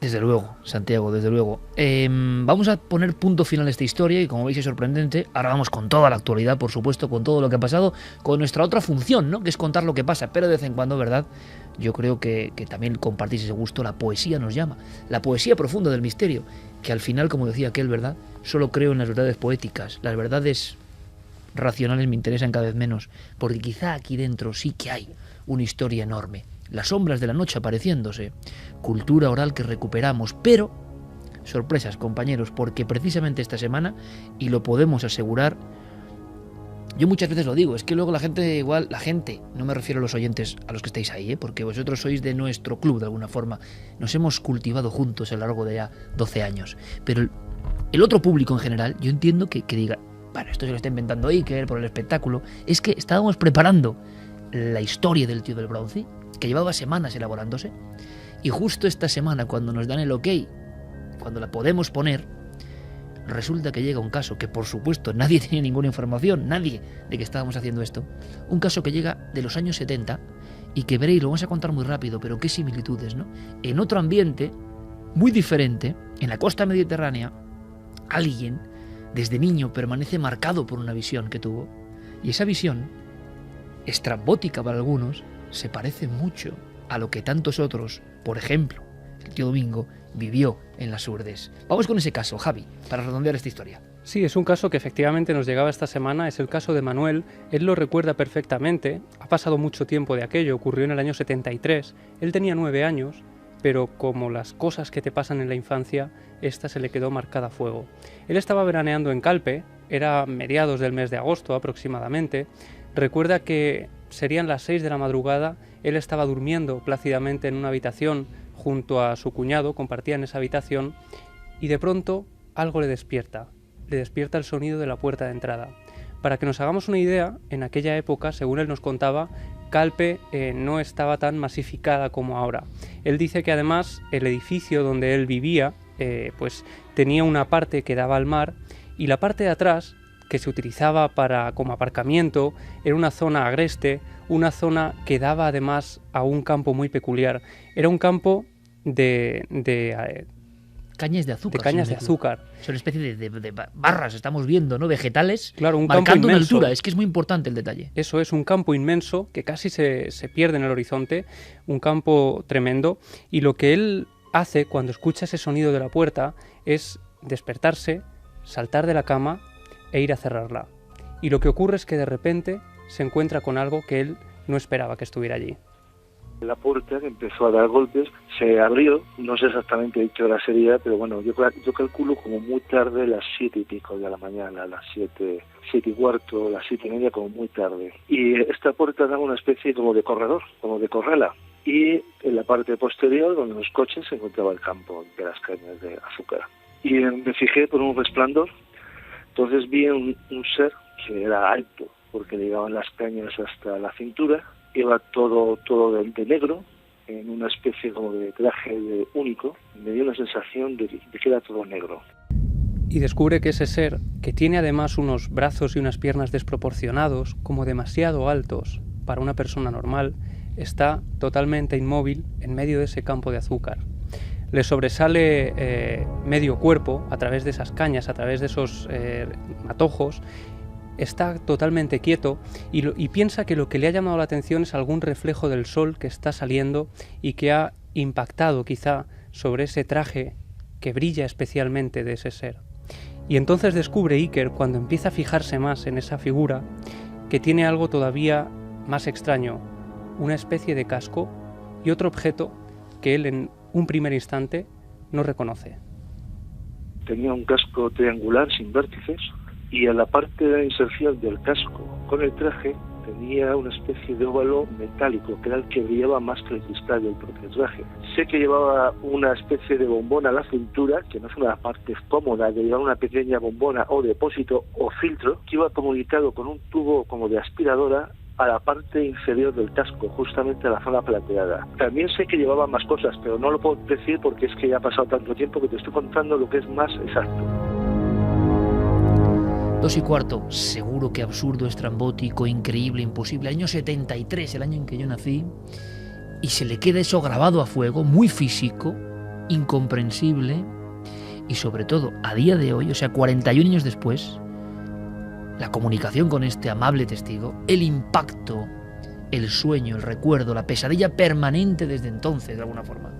Desde luego, Santiago, desde luego. Vamos a poner punto final a esta historia y como veis es sorprendente. Ahora vamos con toda la actualidad, por supuesto, con todo lo que ha pasado, con nuestra otra función, ¿no? Que es contar lo que pasa, pero de vez en cuando, ¿verdad? Yo creo que también compartís ese gusto, la poesía nos llama, la poesía profunda del misterio, que al final, como decía aquel, ¿verdad? Solo creo en las verdades poéticas, las verdades racionales me interesan cada vez menos, porque quizá aquí dentro sí que hay una historia enorme. Las sombras de la noche apareciéndose, cultura oral que recuperamos, pero sorpresas, compañeros, porque precisamente esta semana, y lo podemos asegurar, yo muchas veces lo digo, es que luego la gente, no me refiero a los oyentes, a los que estáis ahí, porque vosotros sois de nuestro club de alguna forma, nos hemos cultivado juntos a lo largo de ya 12 años, pero el otro público en general, yo entiendo que diga, bueno, esto se lo está inventando Iker por el espectáculo, es que estábamos preparando la historia del tío del bronce, que llevaba semanas elaborándose, y justo esta semana, cuando nos dan el ok, cuando la podemos poner, resulta que llega un caso que por supuesto nadie tenía ninguna información, nadie, de que estábamos haciendo esto, un caso que llega de los años 70 y que veréis, lo vamos a contar muy rápido, pero qué similitudes, ¿no? En otro ambiente muy diferente, en la costa mediterránea, alguien desde niño permanece marcado por una visión que tuvo, y esa visión, estrambótica para algunos, se parece mucho a lo que tantos otros, por ejemplo, el tío Domingo, vivió en las Urdes. Vamos con ese caso, Javi, para redondear esta historia. Sí, es un caso que efectivamente nos llegaba esta semana, es el caso de Manuel, él lo recuerda perfectamente, ha pasado mucho tiempo de aquello, ocurrió en el año 73, él tenía 9 años, pero como las cosas que te pasan en la infancia, esta se le quedó marcada a fuego. Él estaba veraneando en Calpe, era mediados del mes de agosto aproximadamente, recuerda que serían las 6 de la madrugada, él estaba durmiendo plácidamente en una habitación junto a su cuñado, compartían esa habitación, y de pronto algo le despierta el sonido de la puerta de entrada. Para que nos hagamos una idea, en aquella época, según él nos contaba, Calpe no estaba tan masificada como ahora. Él dice que además el edificio donde él vivía pues tenía una parte que daba al mar, y la parte de atrás, que se utilizaba como aparcamiento, era una zona agreste, una zona que daba además a un campo muy peculiar. Era un campo de cañas de azúcar. De cañas de azúcar. Son una especie de barras, estamos viendo, ¿no? Vegetales, claro, un marcando campo una inmenso. altura. Es que es muy importante el detalle. Eso es, un campo inmenso que casi se pierde en el horizonte, un campo tremendo, y lo que él hace cuando escucha ese sonido de la puerta es despertarse, saltar de la cama e ir a cerrarla. Y lo que ocurre es que de repente se encuentra con algo que él no esperaba que estuviera allí. La puerta que empezó a dar golpes se abrió, no sé exactamente qué hora sería, pero bueno, yo calculo como muy tarde, las 7 y pico de la mañana, las 7 y cuarto, las 7 y media, como muy tarde. Y esta puerta daba una especie como de corredor, como de corrala. Y en la parte posterior, donde los coches, se encontraba el campo de las cañas de azúcar. Y me fijé por un resplandor, entonces vi un ser que era alto, porque le llegaban las cañas hasta la cintura, iba todo de negro, en una especie como de traje único, me dio la sensación de que era todo negro. Y descubre que ese ser, que tiene además unos brazos y unas piernas desproporcionados, como demasiado altos para una persona normal, está totalmente inmóvil en medio de ese campo de azúcar. Le sobresale medio cuerpo a través de esas cañas, a través de esos matojos. Está totalmente quieto y piensa que lo que le ha llamado la atención es algún reflejo del sol que está saliendo y que ha impactado quizá sobre ese traje que brilla especialmente de ese ser. Y entonces descubre Iker, cuando empieza a fijarse más en esa figura, que tiene algo todavía más extraño, una especie de casco y otro objeto que él en un primer instante no reconoce. Tenía un casco triangular sin vértices y en la parte de la inserción del casco con el traje tenía una especie de óvalo metálico que era el que brillaba más que el cristal del propio traje. Sé que llevaba una especie de bombona a la cintura, que no es una parte cómoda, de llevar una pequeña bombona o depósito o filtro que iba comunicado con un tubo como de aspiradora a la parte inferior del casco, justamente a la zona plateada. También sé que llevaba más cosas, pero no lo puedo decir porque es que ya ha pasado tanto tiempo que te estoy contando lo que es más exacto. 2 y cuarto, seguro que absurdo, estrambótico, increíble, imposible. Año 73, el año en que yo nací, y se le queda eso grabado a fuego, muy físico, incomprensible, y sobre todo, a día de hoy, o sea, 41 años después, la comunicación con este amable testigo, el impacto, el sueño, el recuerdo, la pesadilla permanente desde entonces, de alguna forma.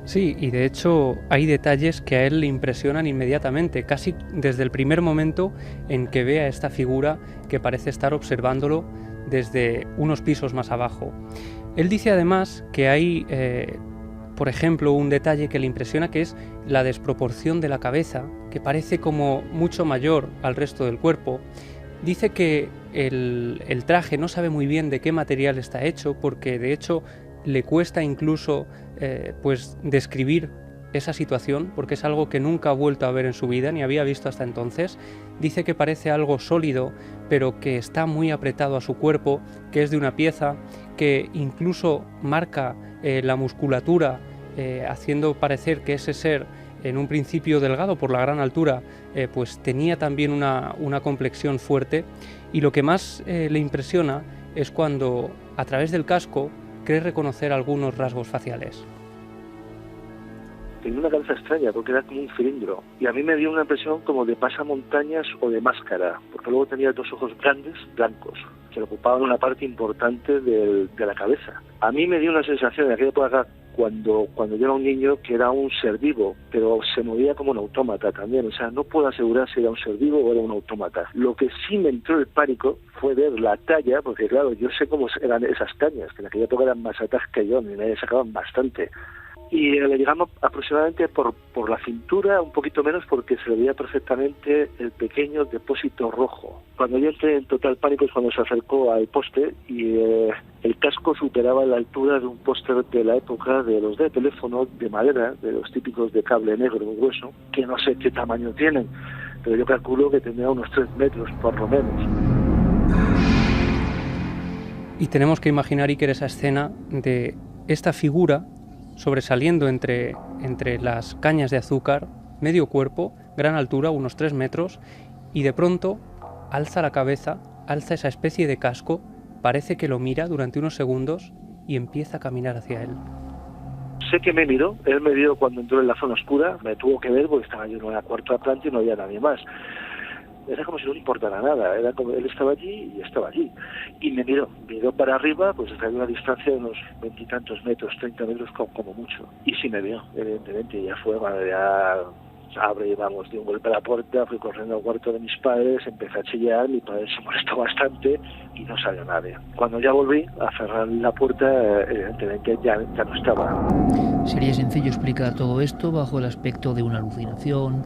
Sí, y de hecho hay detalles que a él le impresionan inmediatamente, casi desde el primer momento en que ve a esta figura que parece estar observándolo desde unos pisos más abajo. Él dice además que hay, por ejemplo, un detalle que le impresiona, que es la desproporción de la cabeza, que parece como mucho mayor al resto del cuerpo. Dice que el traje no sabe muy bien de qué material está hecho, porque de hecho le cuesta incluso pues describir esa situación, porque es algo que nunca ha vuelto a ver en su vida, ni había visto hasta entonces. Dice que parece algo sólido, pero que está muy apretado a su cuerpo, que es de una pieza, que incluso marca la musculatura, haciendo parecer que ese ser, en un principio delgado por la gran altura, pues tenía también una complexión fuerte. Y lo que más le impresiona es cuando, a través del casco, cree reconocer algunos rasgos faciales. Tenía una cabeza extraña porque era como un cilindro y a mí me dio una impresión como de pasamontañas o de máscara, porque luego tenía 2 ojos grandes, blancos, que le ocupaban una parte importante de la cabeza. A mí me dio una sensación de aquella época, cuando yo era un niño, que era un ser vivo, pero se movía como un autómata también. O sea, no puedo asegurar si era un ser vivo o era un autómata. Lo que sí me entró el pánico fue ver la talla, porque claro, yo sé cómo eran esas cañas, que en aquella época eran más altas que yo, y me sacaban bastante. Y le llegamos aproximadamente por la cintura, un poquito menos, porque se le veía perfectamente el pequeño depósito rojo. Cuando yo entré en total pánico es cuando se acercó al poste y el casco superaba la altura de un póster de la época de los de teléfono de madera, de los típicos de cable negro grueso, que no sé qué tamaño tienen, pero yo calculo que tendría unos 3 metros por lo menos. Y tenemos que imaginar, Iker, esa escena de esta figura sobresaliendo entre las cañas de azúcar, medio cuerpo, gran altura, unos 3 metros, y de pronto alza la cabeza, alza esa especie de casco, parece que lo mira durante unos segundos y empieza a caminar hacia él. Sé que me miró, él me vio cuando entró en la zona oscura, me tuvo que ver porque estaba yo en la 4ª planta y no había nadie más. Era como si no le importara nada, era como él estaba allí y estaba allí. Y me miró para arriba, pues desde una distancia de unos 20 y tantos metros, 30 metros como mucho. Y sí me vio, evidentemente, ya fue cuando ya Abre, vamos, de un golpe a la puerta, fui corriendo al cuarto de mis padres, empecé a chillar, mi padre se molestó bastante y no salió nadie. Cuando ya volví a cerrar la puerta, evidentemente ya no estaba. Sería sencillo explicar todo esto bajo el aspecto de una alucinación,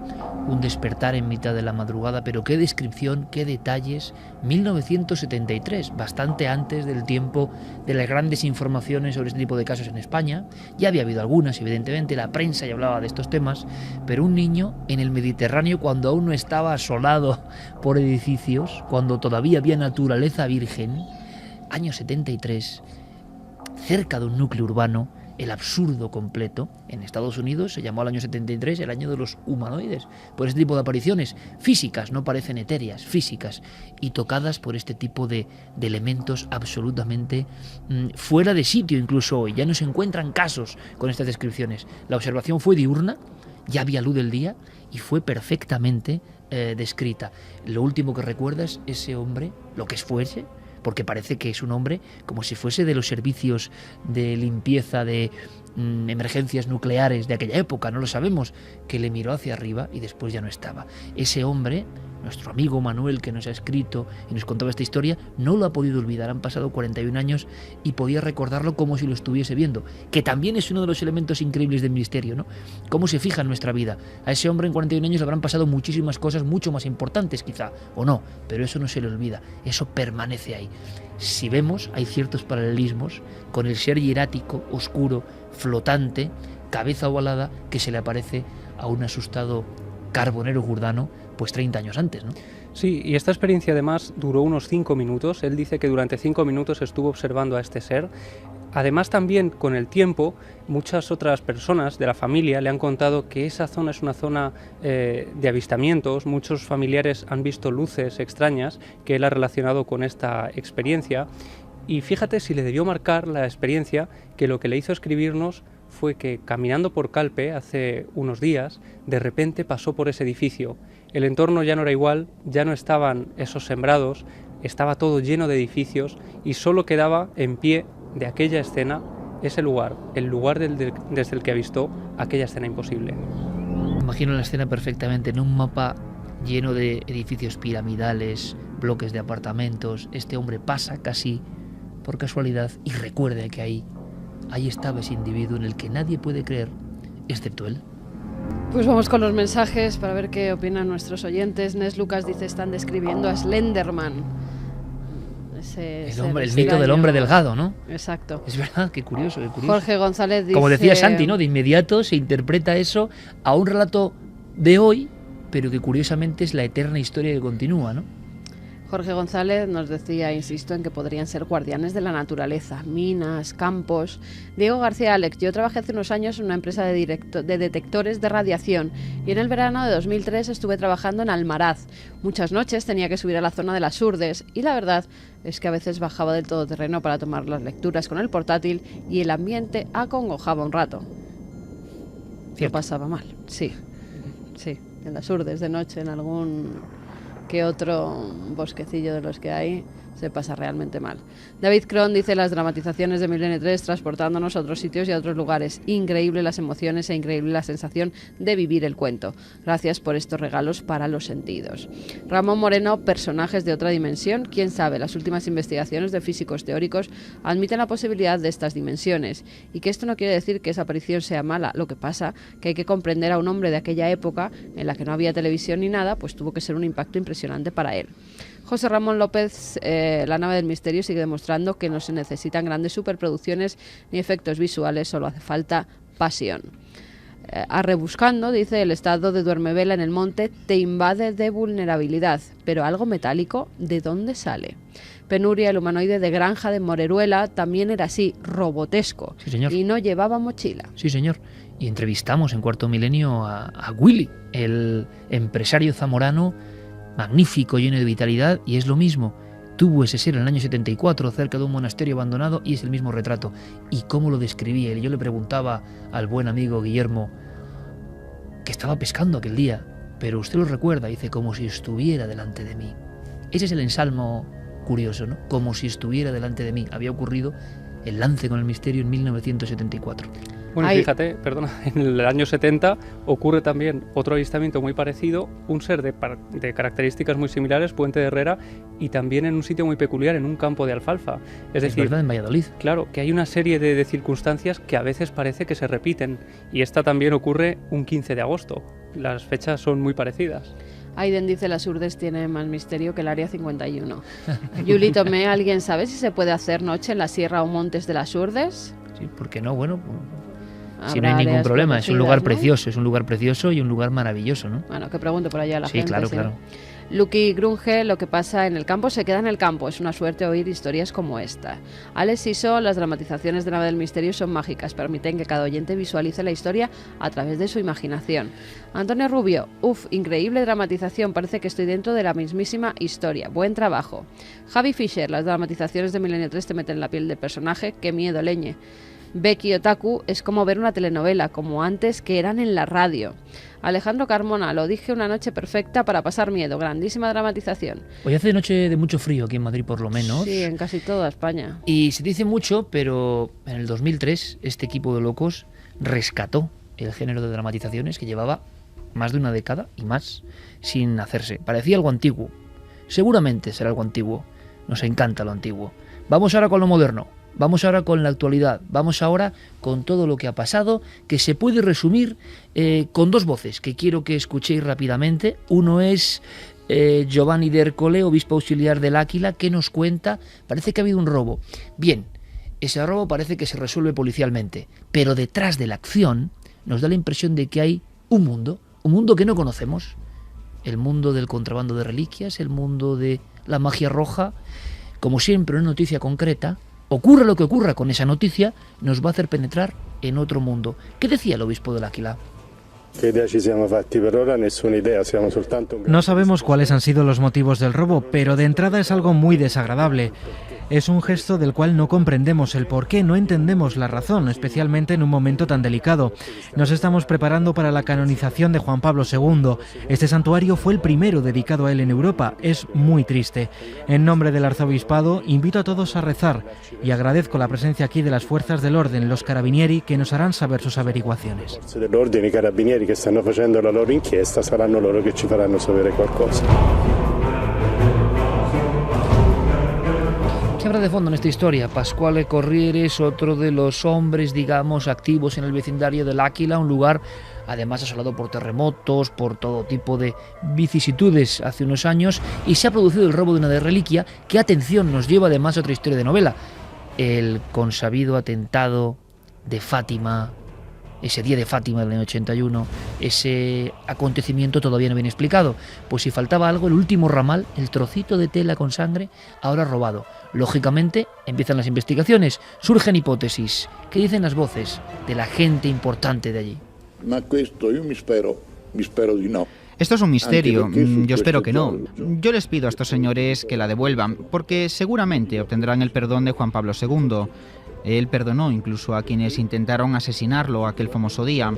un despertar en mitad de la madrugada, pero qué descripción, qué detalles. 1973, bastante antes del tiempo de las grandes informaciones sobre este tipo de casos en España. Ya había habido algunas, evidentemente, la prensa ya hablaba de estos temas, pero un niño en el Mediterráneo, cuando aún no estaba asolado por edificios, cuando todavía había naturaleza virgen, año 73, cerca de un núcleo urbano, el absurdo completo. En Estados Unidos se llamó al año 73 el año de los humanoides, por este tipo de apariciones físicas, no parecen etéreas, físicas, y tocadas por este tipo de elementos absolutamente fuera de sitio. Incluso hoy ya no se encuentran casos con estas descripciones. La observación fue diurna, ya había luz del día y fue perfectamente descrita. Lo último que recuerdas, ese hombre, lo que fuese, porque parece que es un hombre como si fuese de los servicios de limpieza de emergencias nucleares de aquella época, no lo sabemos, que le miró hacia arriba y después ya no estaba. Ese hombre, nuestro amigo Manuel, que nos ha escrito y nos contaba esta historia, no lo ha podido olvidar. Han pasado 41 años y podía recordarlo como si lo estuviese viendo, que también es uno de los elementos increíbles del misterio, ¿no? Cómo se fija en nuestra vida. A ese hombre en 41 años le habrán pasado muchísimas cosas mucho más importantes quizá, o no, pero eso no se le olvida, eso permanece ahí. Si vemos, hay ciertos paralelismos con el ser hierático, oscuro, flotante, cabeza ovalada, que se le aparece a un asustado carbonero gurdano pues 30 años antes, ¿no? Sí, y esta experiencia además duró unos 5 minutos. Él dice que durante 5 minutos estuvo observando a este ser. Además, también con el tiempo, muchas otras personas de la familia le han contado que esa zona es una zona de avistamientos. Muchos familiares han visto luces extrañas que él ha relacionado con esta experiencia. Y fíjate si le debió marcar la experiencia, que lo que le hizo escribirnos fue que caminando por Calpe hace unos días, de repente pasó por ese edificio. El entorno ya no era igual, ya no estaban esos sembrados, estaba todo lleno de edificios y solo quedaba en pie de aquella escena ese lugar, el lugar desde el que avistó aquella escena imposible. Imagino la escena perfectamente en un mapa lleno de edificios piramidales, bloques de apartamentos. Este hombre pasa casi por casualidad y recuerda que ahí estaba ese individuo en el que nadie puede creer, excepto él. Pues vamos con los mensajes para ver qué opinan nuestros oyentes. Nes Lucas dice: están describiendo a Slenderman. El mito del hombre delgado, ¿no? Exacto. Es verdad, qué curioso, qué curioso. Jorge González dice... Como decía Santi, ¿no? De inmediato se interpreta eso a un relato de hoy, pero que curiosamente es la eterna historia que continúa, ¿no? Jorge González nos decía, insisto, en que podrían ser guardianes de la naturaleza, minas, campos. Diego García Alex: yo trabajé hace unos años en una empresa de detectores de radiación y en el verano de 2003 estuve trabajando en Almaraz. Muchas noches tenía que subir a la zona de las Urdes y la verdad es que a veces bajaba del todoterreno para tomar las lecturas con el portátil y el ambiente acongojaba un rato. Lo pasaba mal, sí, en las Urdes de noche, en algún que otro bosquecillo de los que hay, se pasa realmente mal. David Cron dice: las dramatizaciones de Milenio 3 transportándonos a otros sitios y a otros lugares. Increíble las emociones e increíble la sensación de vivir el cuento. Gracias por estos regalos para los sentidos. Ramón Moreno: personajes de otra dimensión. Quién sabe, las últimas investigaciones de físicos teóricos admiten la posibilidad de estas dimensiones. Y que esto no quiere decir que esa aparición sea mala. Lo que pasa que hay que comprender a un hombre de aquella época en la que no había televisión ni nada, pues tuvo que ser un impacto impresionante para él. José Ramón López: la nave del misterio sigue demostrando que no se necesitan grandes superproducciones ni efectos visuales, solo hace falta pasión. Arrebuscando dice: el estado de duermevela en el monte te invade de vulnerabilidad, pero algo metálico, ¿de dónde sale? Penuria: el humanoide de Granja de Moreruela también era así, robotesco, sí, señor. Y no llevaba mochila. Sí, señor. Y entrevistamos en Cuarto Milenio a Willy, el empresario zamorano, magnífico, lleno de vitalidad, y es lo mismo. Tuvo ese ser en el año 74 cerca de un monasterio abandonado y es el mismo retrato. ¿Y cómo lo describía él? Yo le preguntaba al buen amigo Guillermo, que estaba pescando aquel día, pero usted lo recuerda, dice: como si estuviera delante de mí. Ese es el ensalmo curioso, ¿no? Como si estuviera delante de mí. Había ocurrido el lance con el misterio en 1974. Bueno, fíjate, perdona, en el año 70 ocurre también otro avistamiento muy parecido, un ser de características muy similares, Puente de Herrera, y también en un sitio muy peculiar, en un campo de alfalfa. Es decir, verdad, en Valladolid. Claro, que hay una serie de circunstancias que a veces parece que se repiten, y esta también ocurre un 15 de agosto. Las fechas son muy parecidas. Aiden dice las Urdes tiene más misterio que el Área 51. Yuli Tomé, ¿alguien sabe si se puede hacer noche en la sierra o montes de las Urdes? Sí, ¿por qué no? Bueno, si no Habrá hay ningún áreas problema, es un lugar protegidas, ¿no? es un lugar precioso y un lugar maravilloso, ¿no? Bueno, que pregunte por allá a la Sí, gente. claro, claro. Lucky Grunge, lo que pasa en el campo se queda en el campo. Es una suerte oír historias como esta. Alex Iso, las dramatizaciones de Nave del Misterio son mágicas. Permiten que cada oyente visualice la historia a través de su imaginación. Antonio Rubio, increíble dramatización. Parece que estoy dentro de la mismísima historia. Buen trabajo. Javi Fisher, las dramatizaciones de Milenio 3 te meten en la piel del personaje. Qué miedo, leñe. Becky Otaku, es como ver una telenovela, como antes que eran en la radio. Alejandro Carmona, lo dije, una noche perfecta para pasar miedo, grandísima dramatización. Hoy hace noche de mucho frío aquí en Madrid, por lo menos. Sí, en casi toda España. Y se dice mucho, pero en el 2003 este equipo de locos rescató el género de dramatizaciones que llevaba más de una década y más sin hacerse. Parecía algo antiguo. Seguramente será algo antiguo. Nos encanta lo antiguo. Vamos ahora con lo moderno. Vamos ahora con la actualidad, vamos ahora con todo lo que ha pasado, que se puede resumir con dos voces que quiero que escuchéis rápidamente. Uno es Giovanni d'Ercole, obispo auxiliar del Áquila, que nos cuenta, parece que ha habido un robo. Bien, ese robo parece que se resuelve policialmente, pero detrás de la acción nos da la impresión de que hay un mundo que no conocemos. El mundo del contrabando de reliquias, el mundo de la magia roja. Como siempre, una noticia concreta. Ocurra lo que ocurra con esa noticia, nos va a hacer penetrar en otro mundo. ¿Qué decía el obispo del Áquila? No sabemos cuáles han sido los motivos del robo, pero de entrada es algo muy desagradable. Es un gesto del cual no comprendemos el porqué, no entendemos la razón, especialmente en un momento tan delicado. Nos estamos preparando para la canonización de Juan Pablo II. Este santuario fue el primero dedicado a él en Europa. Es muy triste. En nombre del arzobispado, invito a todos a rezar y agradezco la presencia aquí de las fuerzas del orden, los carabinieri, que nos harán saber sus averiguaciones. Dell'ordine, i carabinieri che stanno facendo la loro inchiesta saranno loro che ci faranno sapere qualcosa. ¿Qué habrá de fondo en esta historia? Pasquale Corriere es otro de los hombres, digamos, activos en el vecindario del Áquila, un lugar además asolado por terremotos, por todo tipo de vicisitudes hace unos años, y se ha producido el robo de una reliquia que, atención, nos lleva además a otra historia de novela. El consabido atentado de Fátima, ese día de Fátima del año 81, ese acontecimiento todavía no viene explicado. Pues si faltaba algo, el último ramal, el trocito de tela con sangre, ahora robado. Lógicamente, empiezan las investigaciones, surgen hipótesis. ¿Qué dicen las voces de la gente importante de allí? Esto es un misterio, yo espero que no. Yo les pido a estos señores que la devuelvan, porque seguramente obtendrán el perdón de Juan Pablo II. Él perdonó incluso a quienes intentaron asesinarlo aquel famoso día.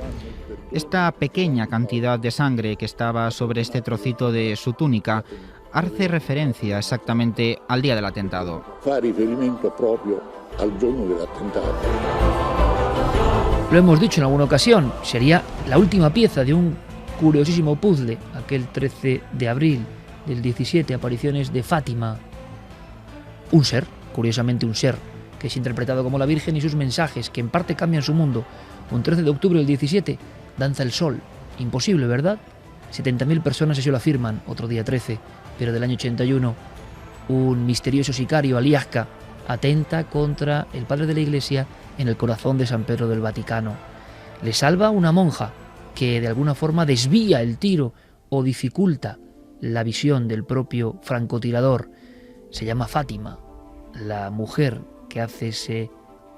Esta pequeña cantidad de sangre que estaba sobre este trocito de su túnica hace referencia exactamente al día del atentado. Lo hemos dicho en alguna ocasión, sería la última pieza de un curiosísimo puzzle, aquel 13 de abril del 17, apariciones de Fátima. Un ser, curiosamente un ser, que es interpretado como la Virgen y sus mensajes, que en parte cambian su mundo. Un 13 de octubre del 17, danza el sol. Imposible, ¿verdad? 70.000 personas así lo afirman, otro día 13, pero del año 81. Un misterioso sicario, Aliasca, atenta contra el padre de la Iglesia en el corazón de San Pedro del Vaticano. Le salva una monja, que de alguna forma desvía el tiro o dificulta la visión del propio francotirador. Se llama Fátima, la mujer que hace ese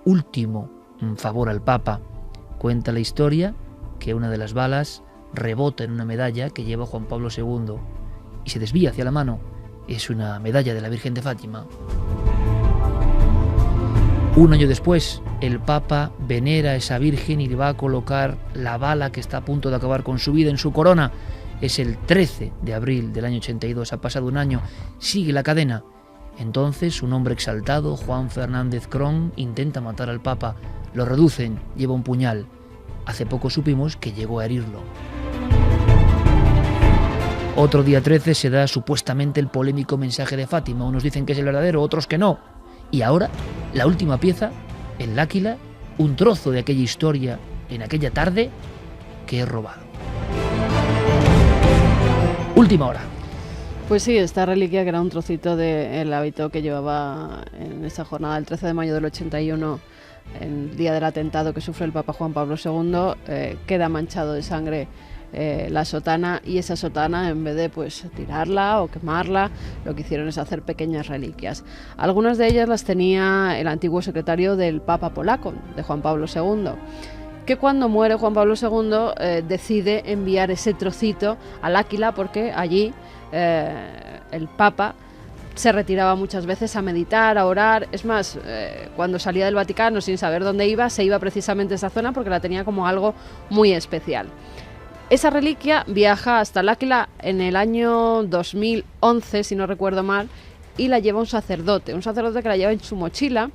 último favor al Papa. Cuenta la historia que una de las balas rebota en una medalla que lleva Juan Pablo II y se desvía hacia la mano. Es una medalla de la Virgen de Fátima. Un año después, el Papa venera a esa Virgen y le va a colocar la bala que está a punto de acabar con su vida en su corona. Es el 13 de abril del año 82, ha pasado un año, sigue la cadena. Entonces, un hombre exaltado, Juan Fernández Cron, intenta matar al Papa. Lo reducen, lleva un puñal. Hace poco supimos que llegó a herirlo. Otro día 13 se da supuestamente el polémico mensaje de Fátima. Unos dicen que es el verdadero, otros que no. Y ahora, la última pieza, el L'Áquila, un trozo de aquella historia en aquella tarde que he robado. Última hora. Pues sí, esta reliquia, que era un trocito del hábito que llevaba en esa jornada del 13 de mayo del 81, el día del atentado que sufre el Papa Juan Pablo II, queda manchado de sangre la sotana, y esa sotana, en vez de pues tirarla o quemarla, lo que hicieron es hacer pequeñas reliquias. Algunas de ellas las tenía el antiguo secretario del Papa polaco, de Juan Pablo II, que cuando muere Juan Pablo II decide enviar ese trocito al L'Áquila, porque allí el Papa se retiraba muchas veces a meditar, a orar. Es más, cuando salía del Vaticano sin saber dónde iba, se iba precisamente a esa zona porque la tenía como algo muy especial. Esa reliquia viaja hasta L'Áquila en el año 2011, si no recuerdo mal, y la lleva un sacerdote que la lleva en su mochila,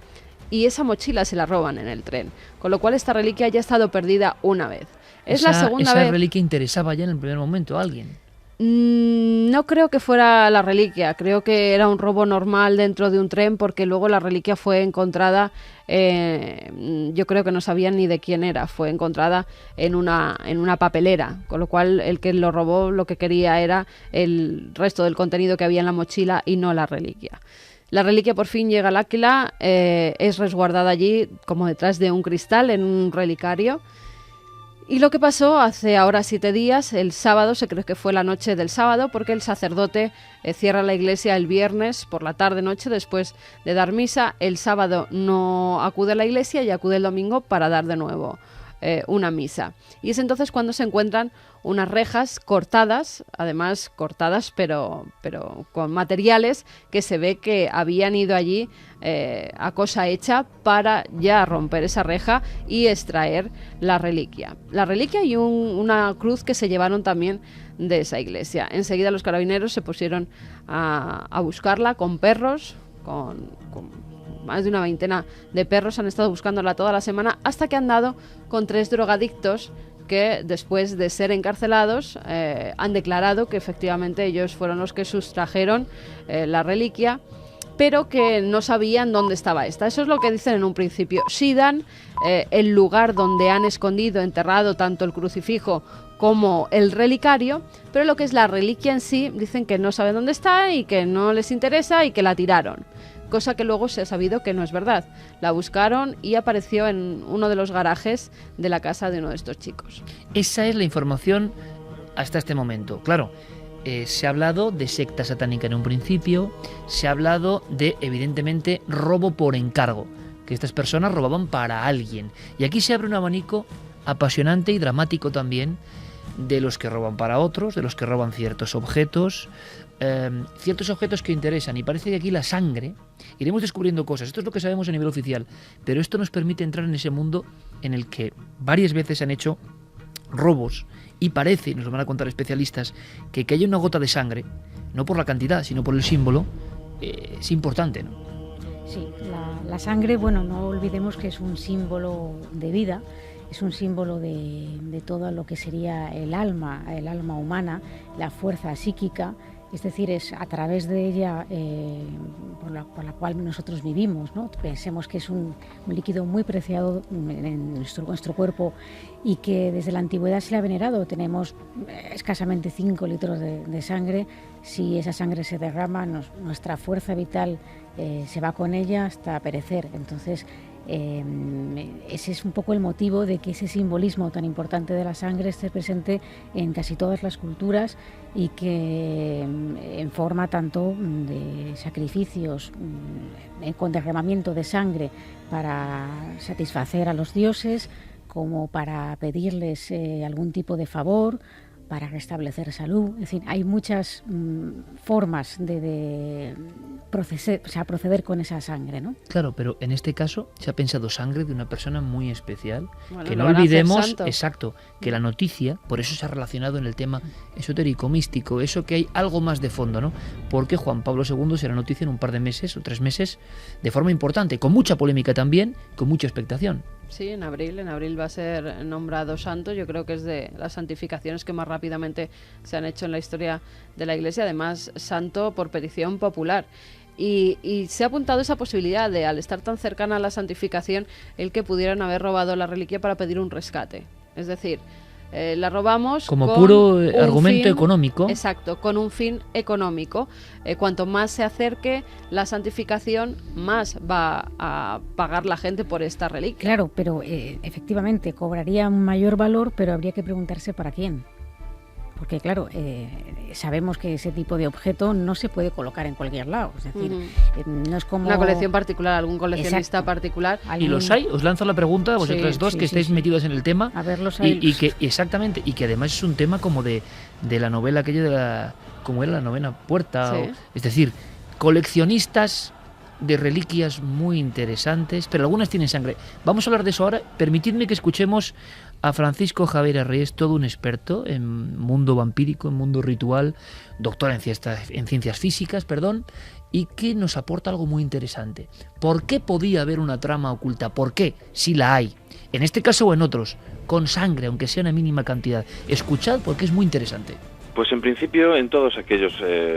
y esa mochila se la roban en el tren, con lo cual esta reliquia ya ha estado perdida una vez. Es la segunda vez. ¿Esa reliquia interesaba ya en el primer momento a alguien? No creo que fuera la reliquia, creo que era un robo normal dentro de un tren, porque luego la reliquia fue encontrada, yo creo que no sabían ni de quién era, fue encontrada en una papelera, con lo cual el que lo robó lo que quería era el resto del contenido que había en la mochila y no la reliquia. La reliquia por fin llega al L'Áquila, es resguardada allí como detrás de un cristal en un relicario. Y lo que pasó hace ahora 7 días, el sábado, se cree que fue la noche del sábado, porque el sacerdote cierra la iglesia el viernes por la tarde-noche después de dar misa. El sábado no acude a la iglesia y acude el domingo para dar de nuevo una misa. Y es entonces cuando se encuentran unas rejas cortadas, además cortadas pero con materiales que se ve que habían ido allí a cosa hecha para ya romper esa reja y extraer la reliquia. La reliquia y una cruz que se llevaron también de esa iglesia. Enseguida los carabineros se pusieron a buscarla con perros, con más de una veintena de perros han estado buscándola toda la semana, hasta que han dado con 3 drogadictos que, después de ser encarcelados, han declarado que efectivamente ellos fueron los que sustrajeron la reliquia, pero que no sabían dónde estaba esta. Eso es lo que dicen en un principio. Sí dan el lugar donde han escondido, enterrado tanto el crucifijo como el relicario, pero lo que es la reliquia en sí, dicen que no saben dónde está y que no les interesa y que la tiraron. Cosa que luego se ha sabido que no es verdad. La buscaron y apareció en uno de los garajes de la casa de uno de estos chicos. Esa es la información hasta este momento. Claro, se ha hablado de secta satánica en un principio, se ha hablado de, evidentemente, robo por encargo, que estas personas robaban para alguien. Y aquí se abre un abanico apasionante y dramático también de los que roban para otros, de los que roban ciertos objetos que interesan, y parece que aquí la sangre, iremos descubriendo cosas, esto es lo que sabemos a nivel oficial, pero esto nos permite entrar en ese mundo en el que varias veces se han hecho robos, y parece, nos lo van a contar especialistas, que haya una gota de sangre, no por la cantidad, sino por el símbolo, es importante, ¿no? Sí, la sangre, bueno, no olvidemos que es un símbolo de vida, es un símbolo de todo lo que sería el alma humana, la fuerza psíquica. Es decir, es a través de ella por la cual nosotros vivimos, ¿no? Pensemos que es un líquido muy preciado en nuestro cuerpo y que desde la antigüedad se le ha venerado. Tenemos escasamente 5 litros de sangre. Si esa sangre se derrama, nuestra fuerza vital se va con ella hasta perecer. Entonces, ese es un poco el motivo de que ese simbolismo tan importante de la sangre esté presente en casi todas las culturas y que en forma tanto de sacrificios con derramamiento de sangre para satisfacer a los dioses, como para pedirles algún tipo de favor, para restablecer salud. Es decir, hay muchas formas proceder con esa sangre, ¿no? Claro, pero en este caso se ha pensado sangre de una persona muy especial. Bueno, que lo no van a hacer olvidemos, santo. exacto, que la noticia, por eso se ha relacionado en el tema esotérico, místico, eso que hay algo más de fondo, ¿no? Porque Juan Pablo II será noticia en un par de meses o 3 meses de forma importante, con mucha polémica también, con mucha expectación. Sí, en abril va a ser nombrado santo. Yo creo que es de las santificaciones que más rápidamente se han hecho en la historia de la Iglesia, además santo por petición popular. Y se ha apuntado esa posibilidad de, al estar tan cercana a la santificación, el que pudieran haber robado la reliquia para pedir un rescate. Es decir, la robamos como con puro un argumento fin económico. Exacto, con un fin económico. Cuanto más se acerque la santificación, más va a pagar la gente por esta reliquia. Claro, pero efectivamente cobraría un mayor valor, pero habría que preguntarse para quién. Porque claro, sabemos que ese tipo de objeto no se puede colocar en cualquier lado. Es decir, no es como... Una colección particular, algún coleccionista Exacto. particular. Y los hay, os lanzo la pregunta a vosotras dos que estáis metidas en el tema. A ver, los hay. Y que, exactamente, y que además es un tema como de la novela aquella de la... como era la novena puerta. Sí. Es decir, coleccionistas de reliquias muy interesantes, pero algunas tienen sangre. Vamos a hablar de eso ahora. Permitidme que escuchemos a Francisco Javier Arries, todo un experto en mundo vampírico, en mundo ritual, doctor en ciencias físicas, y que nos aporta algo muy interesante. ¿Por qué podía haber una trama oculta? ¿Por qué? Si la hay, en este caso o en otros, con sangre, aunque sea una mínima cantidad. Escuchad porque es muy interesante. Pues en principio en todos aquellos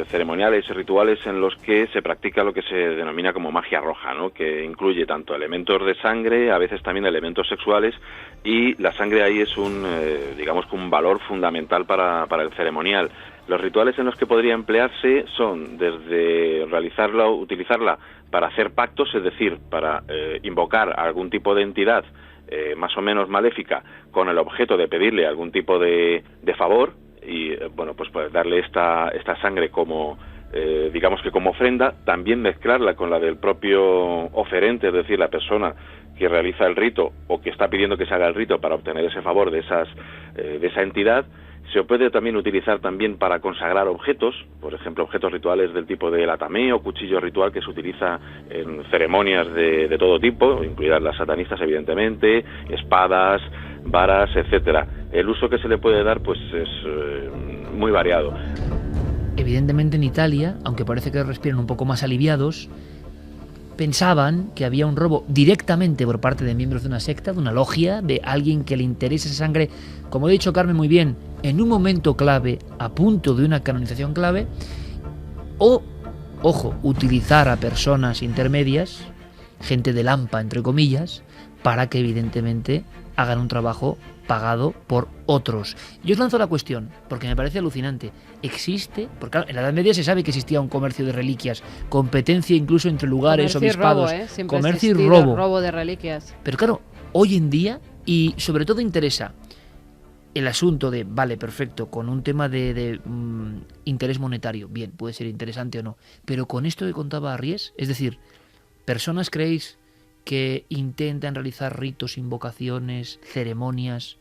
ceremoniales y rituales en los que se practica lo que se denomina como magia roja, ¿no? Que incluye tanto elementos de sangre, a veces también elementos sexuales, y la sangre ahí es un valor fundamental para el ceremonial. Los rituales en los que podría emplearse son desde utilizarla para hacer pactos, es decir, para invocar a algún tipo de entidad más o menos maléfica con el objeto de pedirle algún tipo de favor, y pues darle esta sangre como como ofrenda, también mezclarla con la del propio oferente, es decir, la persona que realiza el rito o que está pidiendo que se haga el rito para obtener ese favor de esa entidad. Se puede también utilizar también para consagrar objetos, por ejemplo, objetos rituales del tipo del atamé o cuchillo ritual que se utiliza en ceremonias de todo tipo, incluidas las satanistas evidentemente, espadas, varas, etcétera. El uso que se le puede dar pues es muy variado. Evidentemente en Italia, aunque parece que respiran un poco más aliviados, pensaban que había un robo directamente por parte de miembros de una secta, de una logia, de alguien que le interesa esa sangre, como ha dicho Carmen muy bien, en un momento clave, a punto de una canonización clave, o, ojo, utilizar a personas intermedias, gente de lampa, entre comillas, para que evidentemente hagan un trabajo pagado por otros. Yo os lanzo la cuestión, porque me parece alucinante. ¿Existe? Porque claro, en la Edad Media se sabe que existía un comercio de reliquias, competencia incluso entre lugares, obispados, comercio y robo. Robo de reliquias. Pero claro, hoy en día, y sobre todo interesa el asunto de, vale, perfecto, con un tema de interés monetario, bien, puede ser interesante o no, pero con esto que contaba Arries, es decir, personas, ¿creéis que intentan realizar ritos, invocaciones, ceremonias,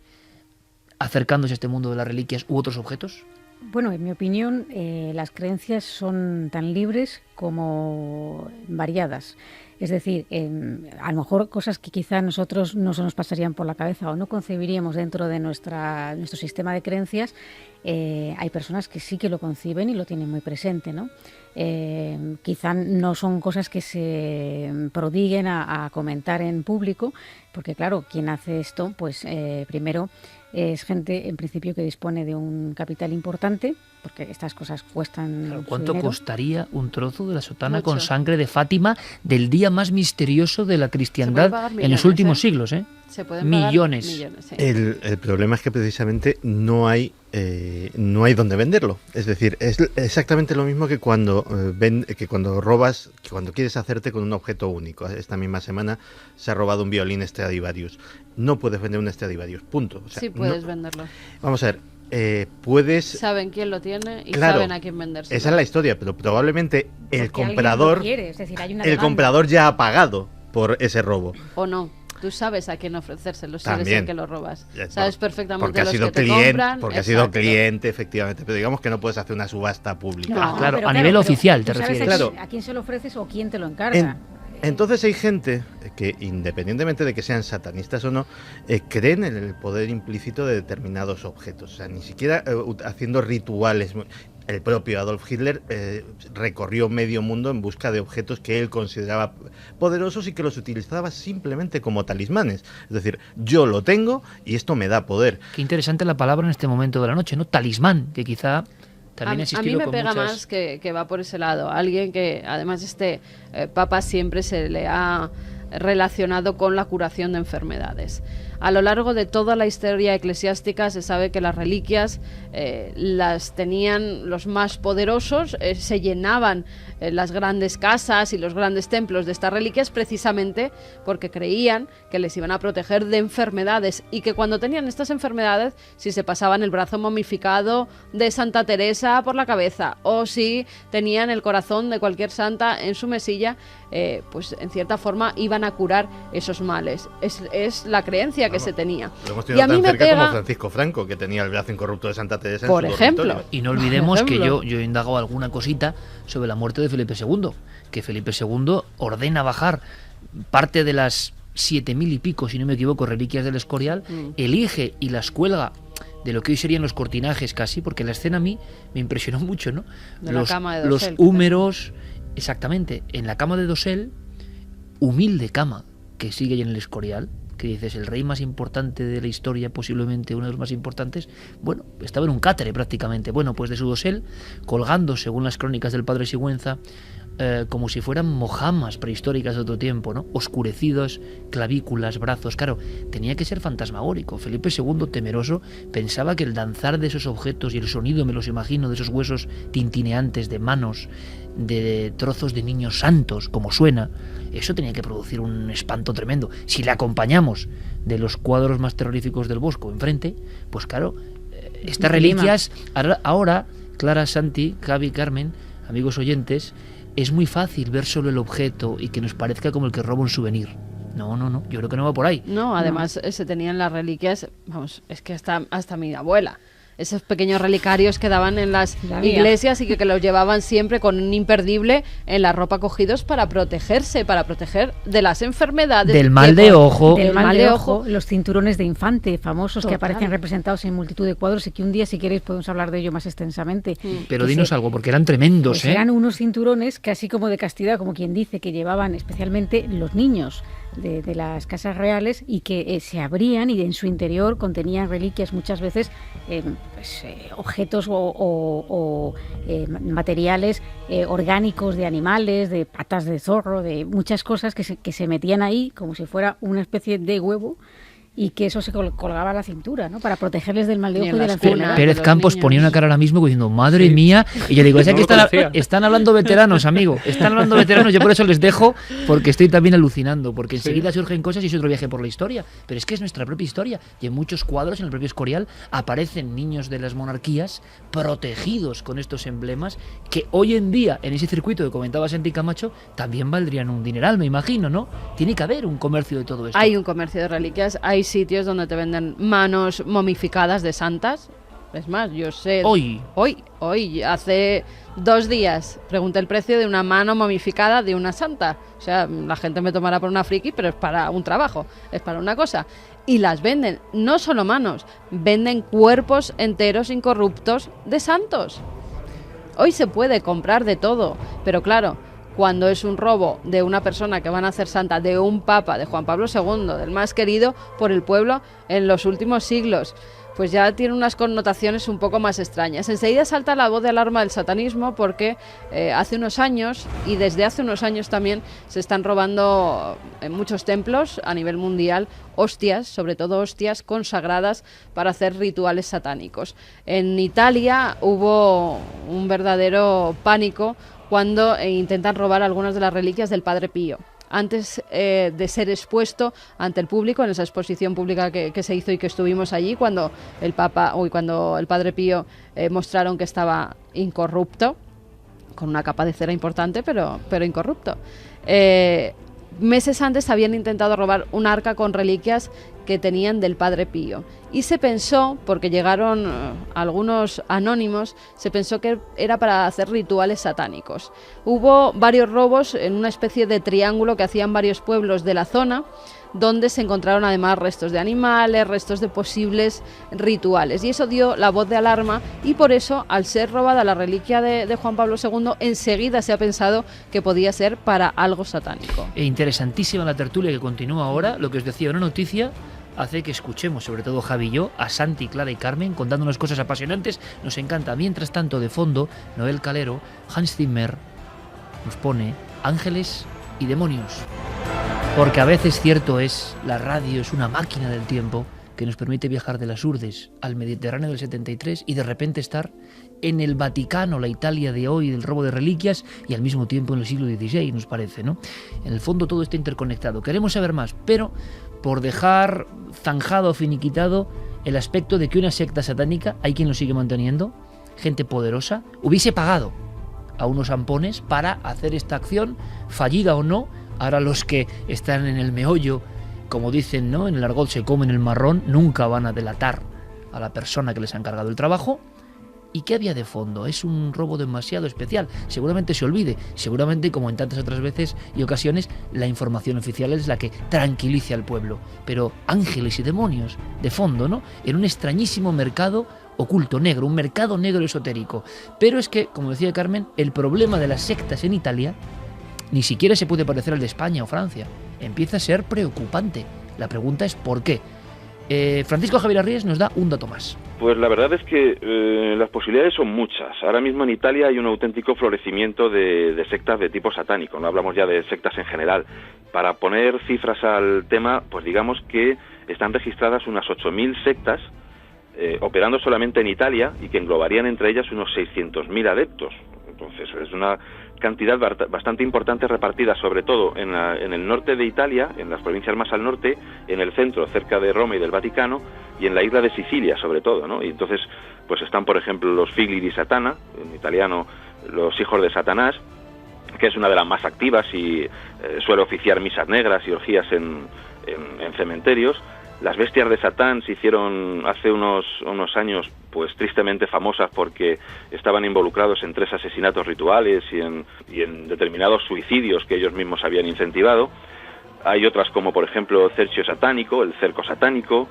acercándose a este mundo de las reliquias u otros objetos? Bueno, en mi opinión, las creencias son tan libres como variadas. Es decir, a lo mejor cosas que quizá a nosotros no se nos pasarían por la cabeza o no concebiríamos dentro de nuestro sistema de creencias, hay personas que sí que lo conciben y lo tienen muy presente, ¿no? Quizá no son cosas que se prodiguen a comentar en público, porque claro, quien hace esto, pues primero es gente en principio que dispone de un capital importante, porque estas cosas cuestan. Claro, ¿cuánto dinero. Costaría un trozo de la sotana Mucho. con sangre de Fátima del día más misterioso de la cristiandad en los últimos siglos? Se pueden pagar millones. Sí. El problema es que precisamente no hay donde venderlo. Es decir, es exactamente lo mismo que cuando robas, que cuando quieres hacerte con un objeto único. Esta misma semana se ha robado un violín Stradivarius. No puedes vender un Stradivarius, punto. O sea, Sí puedes venderlo. Vamos a ver. Puedes... Saben quién lo tiene y Claro, saben a quién venderse. Esa es la historia, pero probablemente el Porque alguien comprador lo quiere, es decir, hay una el demanda. comprador ya ha pagado por ese robo. O no. Tú sabes a quién ofrecérselo si eres el que lo robas. Sabes perfectamente porque los ha sido que te cliente, compran. porque ha sido cliente, efectivamente. Pero digamos que no puedes hacer una subasta pública. No, claro, a nivel oficial te refieres. Claro. ¿A quién se lo ofreces o quién te lo encarga? Entonces hay gente que, independientemente de que sean satanistas o no, creen en el poder implícito de determinados objetos. O sea, ni siquiera haciendo rituales. El propio Adolf Hitler recorrió medio mundo en busca de objetos que él consideraba poderosos y que los utilizaba simplemente como talismanes. Es decir, yo lo tengo y esto me da poder. Qué interesante la palabra en este momento de la noche, ¿no? Talismán, que quizá también ha existido. A mí me pega más que va por ese lado. Alguien que, además, Papa siempre se le ha relacionado con la curación de enfermedades. A lo largo de toda la historia eclesiástica se sabe que las reliquias las tenían los más poderosos, se llenaban las grandes casas y los grandes templos de estas reliquias precisamente porque creían que les iban a proteger de enfermedades y que cuando tenían estas enfermedades, si se pasaban el brazo momificado de Santa Teresa por la cabeza o si tenían el corazón de cualquier santa en su mesilla, pues en cierta forma iban a curar esos males. Es la creencia que se tenía. Lo hemos tenido tan cerca como Francisco Franco, que tenía el brazo incorrupto de Santa Teresa en su dormitorio. Y no olvidemos que yo he indagado alguna cosita sobre la muerte de Felipe II, que Felipe II ordena bajar parte de las 7.000 y pico, si no me equivoco, reliquias del Escorial, elige y las cuelga de lo que hoy serían los cortinajes casi, porque la escena a mí me impresionó mucho, ¿no? De la cama de dosel, los húmeros, exactamente, en la cama de dosel, humilde cama que sigue ahí en el Escorial, que dices, el rey más importante de la historia, posiblemente uno de los más importantes, bueno, estaba en un cátere prácticamente. Bueno, pues de su dosel, colgando, según las crónicas del padre Sigüenza, como si fueran mojamas prehistóricas de otro tiempo, ¿no? Oscurecidos, clavículas, brazos. Claro, tenía que ser fantasmagórico. Felipe II, temeroso, pensaba que el danzar de esos objetos y el sonido, me los imagino, de esos huesos tintineantes de manos, de trozos de niños santos, como suena, eso tenía que producir un espanto tremendo. Si le acompañamos de los cuadros más terroríficos del Bosco enfrente, pues claro, estas reliquias, ahora, Clara, Santi, Javi, Carmen, amigos oyentes, es muy fácil ver solo el objeto y que nos parezca como el que roba un souvenir. No, yo creo que no va por ahí. No, además se tenían las reliquias, vamos, es que hasta mi abuela, esos pequeños relicarios que daban en las iglesias y que los llevaban siempre con un imperdible en la ropa cogidos para protegerse, para proteger de las enfermedades. Del mal de ojo. Del mal de ojo, los cinturones de infante famosos que aparecen representados en multitud de cuadros y que un día, si queréis, podemos hablar de ello más extensamente. Pero dinos algo, porque eran tremendos, pues eran unos cinturones casi como de castidad, como quien dice, que llevaban especialmente los niños de las casas reales y que se abrían y en su interior contenían reliquias muchas veces, objetos o materiales orgánicos de animales, de patas de zorro, de muchas cosas que se metían ahí como si fuera una especie de huevo y que eso se colgaba a la cintura, ¿no? Para protegerles del mal de ojo y de la enfermedad. Pérez Campos ponía una cara ahora mismo diciendo, madre mía, y yo digo, es que están hablando veteranos, amigo, están hablando veteranos, yo por eso les dejo, porque estoy también alucinando, porque enseguida surgen cosas y es otro viaje por la historia, pero es que es nuestra propia historia, y en muchos cuadros, en el propio Escorial, aparecen niños de las monarquías protegidos con estos emblemas, que hoy en día, en ese circuito que comentaba Santi Camacho, también valdrían un dineral, me imagino, ¿no? Tiene que haber un comercio de todo esto. Hay un comercio de reliquias, hay sitios donde te venden manos momificadas de santas. Es más, yo sé... Hoy, hace 2 días, pregunté el precio de una mano momificada de una santa. O sea, la gente me tomará por una friki, pero es para un trabajo, es para una cosa. Y las venden, no solo manos, venden cuerpos enteros incorruptos de santos. Hoy se puede comprar de todo, pero claro, cuando es un robo de una persona que van a hacer santa, de un papa, de Juan Pablo II, del más querido por el pueblo en los últimos siglos, pues ya tiene unas connotaciones un poco más extrañas. Enseguida salta la voz de alarma del satanismo porque hace unos años, y desde hace unos años también, se están robando en muchos templos a nivel mundial hostias, sobre todo hostias consagradas para hacer rituales satánicos. En Italia hubo un verdadero pánico cuando intentan robar algunas de las reliquias del Padre Pío. Antes de ser expuesto ante el público, en esa exposición pública que se hizo y que estuvimos allí, cuando el Padre Pío mostraron que estaba incorrupto, con una capa de cera importante, pero incorrupto. meses antes habían intentado robar un arca con reliquias que tenían del Padre Pío. Y se pensó, porque llegaron algunos anónimos, se pensó que era para hacer rituales satánicos. Hubo varios robos en una especie de triángulo que hacían varios pueblos de la zona, donde se encontraron además restos de animales, restos de posibles rituales. Y eso dio la voz de alarma, y por eso, al ser robada la reliquia de Juan Pablo II, enseguida se ha pensado que podía ser para algo satánico. E interesantísima la tertulia que continúa ahora. Lo que os decía, una noticia hace que escuchemos, sobre todo Javi y yo, a Santi, Clara y Carmen contándonos cosas apasionantes. Nos encanta. Mientras tanto, de fondo, Noel Calero, Hans Zimmer nos pone Ángeles y Demonios. Porque a veces, cierto es, la radio es una máquina del tiempo que nos permite viajar de las Urdes al Mediterráneo del 73 y de repente estar en el Vaticano, la Italia de hoy, del robo de reliquias, y al mismo tiempo en el siglo XVI, nos parece, ¿no? En el fondo todo está interconectado. Queremos saber más, pero por dejar zanjado o finiquitado el aspecto de que una secta satánica, hay quien lo sigue manteniendo, gente poderosa, hubiese pagado a unos ampones para hacer esta acción, fallida o no. Ahora los que están en el meollo, como dicen, ¿no?, en el argot se comen el marrón, nunca van a delatar a la persona que les ha encargado el trabajo. ¿Y qué había de fondo? Es un robo demasiado especial. Seguramente se olvide, seguramente, como en tantas otras veces y ocasiones, la información oficial es la que tranquilice al pueblo. Pero ángeles y demonios, de fondo, ¿no?, en un extrañísimo mercado oculto, negro, un mercado negro esotérico. Pero es que, como decía Carmen, el problema de las sectas en Italia ni siquiera se puede parecer al de España o Francia. Empieza a ser preocupante. La pregunta es ¿por qué? Francisco Javier Arries nos da un dato más. Pues la verdad es que las posibilidades son muchas. Ahora mismo en Italia hay un auténtico florecimiento de sectas de tipo satánico. No hablamos ya de sectas en general. Para poner cifras al tema, pues digamos que están registradas unas 8.000 sectas operando solamente en Italia, y que englobarían entre ellas unos 600.000 adeptos. Entonces es una cantidad bastante importante, repartida sobre todo en el norte de Italia, en las provincias más al norte, en el centro, cerca de Roma y del Vaticano, y en la isla de Sicilia sobre todo, ¿no? Y entonces pues están, por ejemplo, los Figli di Satana, en italiano los hijos de Satanás, que es una de las más activas y suele oficiar misas negras y orgías en cementerios. Las bestias de Satán se hicieron hace unos años pues tristemente famosas porque estaban involucrados en 3 asesinatos rituales y en determinados suicidios que ellos mismos habían incentivado. Hay otras como por ejemplo Cerchio Satánico, el Cerco Satánico,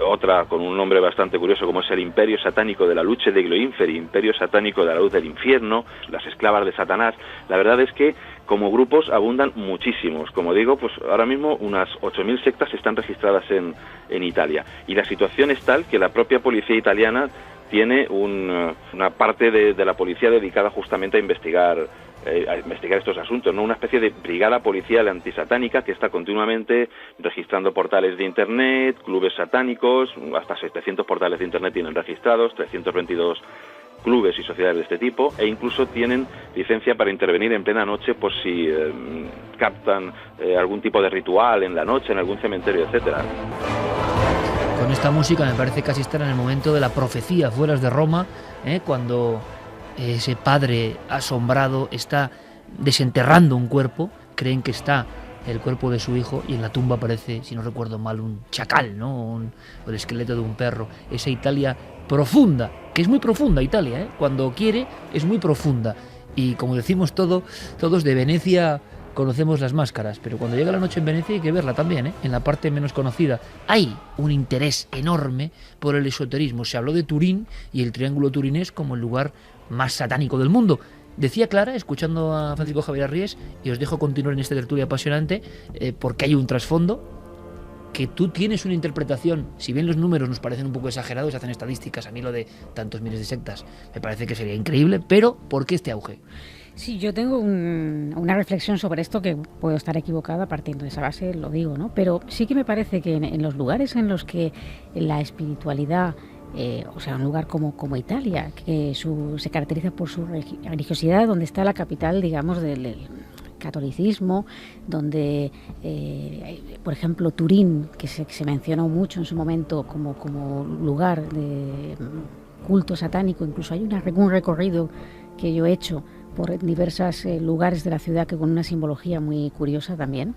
otra con un nombre bastante curioso como es el Imperio Satánico de la Luce degli Inferi, Imperio Satánico de la Luz del Infierno, las Esclavas de Satanás. La verdad es que como grupos abundan muchísimos. Como digo, pues ahora mismo unas 8.000 sectas están registradas en Italia. Y la situación es tal que la propia policía italiana tiene una parte de la policía dedicada justamente a investigar estos asuntos, ¿no? Una especie de brigada policial antisatánica que está continuamente registrando portales de internet, clubes satánicos, hasta 700 portales de internet tienen registrados, 322 clubes y sociedades de este tipo, e incluso tienen licencia para intervenir en plena noche por si captan algún tipo de ritual en la noche, en algún cementerio, etcétera. Con esta música me parece casi estar en el momento de la profecía afuera de Roma, cuando ese padre asombrado está desenterrando un cuerpo, creen que está el cuerpo de su hijo, y en la tumba aparece, si no recuerdo mal, un chacal, ¿no? O el esqueleto de un perro. Esa Italia profunda, que es muy profunda Italia, cuando quiere es muy profunda. Y como decimos todos de Venecia conocemos las máscaras, pero cuando llega la noche en Venecia hay que verla también, en la parte menos conocida. Hay un interés enorme por el esoterismo. Se habló de Turín y el Triángulo Turinés como el lugar más satánico del mundo. Decía Clara, escuchando a Francisco Javier Arries, y os dejo continuar en esta tertulia apasionante, porque hay un trasfondo, que tú tienes una interpretación, si bien los números nos parecen un poco exagerados, hacen estadísticas, a mí lo de tantos miles de sectas me parece que sería increíble, pero ¿por qué este auge? Sí, yo tengo una reflexión sobre esto, que puedo estar equivocada partiendo de esa base, lo digo, ¿no? Pero sí que me parece que en los lugares en los que la espiritualidad, o sea, un lugar como Italia, que se caracteriza por su religiosidad, donde está la capital, digamos, del catolicismo, donde, por ejemplo, Turín, que se mencionó mucho en su momento como lugar de culto satánico, incluso hay un recorrido que yo he hecho por diversos lugares de la ciudad que con una simbología muy curiosa también.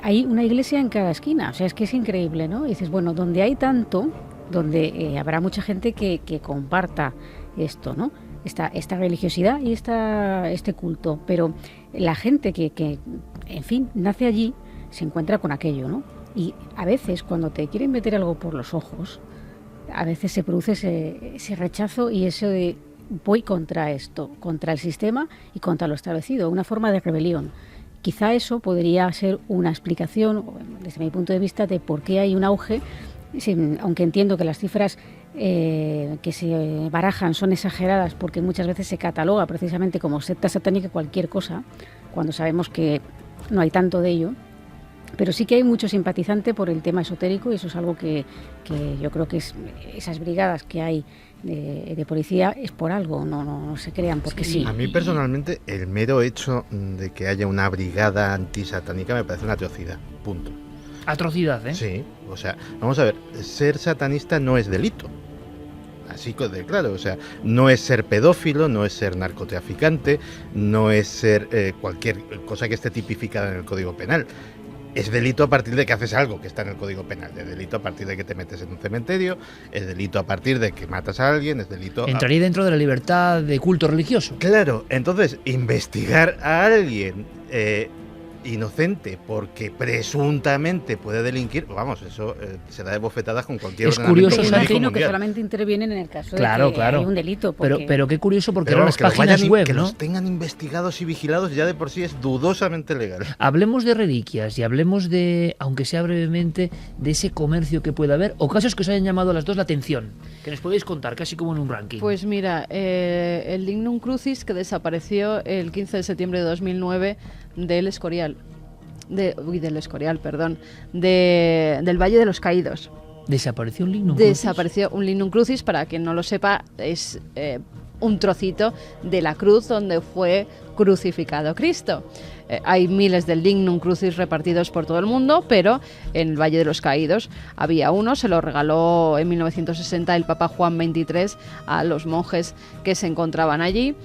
Hay una iglesia en cada esquina, o sea, es que es increíble, ¿no? Y dices, bueno, donde hay tanto, donde habrá mucha gente que comparta esto, ¿no? Esta religiosidad y este culto, pero la gente que, en fin, nace allí, se encuentra con aquello, ¿no? Y a veces, cuando te quieren meter algo por los ojos, a veces se produce ese rechazo y eso de voy contra esto, contra el sistema y contra lo establecido, una forma de rebelión. Quizá eso podría ser una explicación, desde mi punto de vista, de por qué hay un auge, aunque entiendo que las cifras que se barajan son exageradas, porque muchas veces se cataloga precisamente como secta satánica cualquier cosa, cuando sabemos que no hay tanto de ello. Pero sí que hay mucho simpatizante por el tema esotérico y eso es algo que yo creo que esas brigadas que hay de policía es por algo, no se crean porque sí. A mí personalmente el mero hecho de que haya una brigada antisatánica me parece una atrocidad, punto. Atrocidad, ¿eh? Sí, o sea, vamos a ver, ser satanista no es delito. Así que, claro, o sea, no es ser pedófilo, no es ser narcotraficante, no es ser cualquier cosa que esté tipificada en el Código Penal. Es delito a partir de que haces algo que está en el Código Penal. Es delito a partir de que te metes en un cementerio, es delito a partir de que matas a alguien, es delito... Entraría dentro de la libertad de culto religioso. Claro, entonces, investigar a alguien inocente porque presuntamente puede delinquir, vamos, eso se da de bofetadas con cualquier ordenamiento jurídico mundial. Imagino que solamente intervienen en el caso de que hay un delito. Porque... Pero qué curioso, porque eran las que páginas web, que ¿no? los tengan investigados y vigilados ya de por sí es dudosamente legal. Hablemos de reliquias y hablemos de, aunque sea brevemente, de ese comercio que pueda haber, o casos que os hayan llamado a las dos la atención, que nos podéis contar, casi como en un ranking. Pues mira, el Lignum Crucis que desapareció el 15 de septiembre de 2009 del Escorial, del Valle de los Caídos. ¿Desapareció un Lignum Crucis? Desapareció un Lignum Crucis, para quien no lo sepa, es un trocito de la cruz donde fue crucificado Cristo. Hay miles de Lignum Crucis repartidos por todo el mundo, pero en el Valle de los Caídos había uno, se lo regaló en 1960 el Papa Juan XXIII a los monjes que se encontraban allí.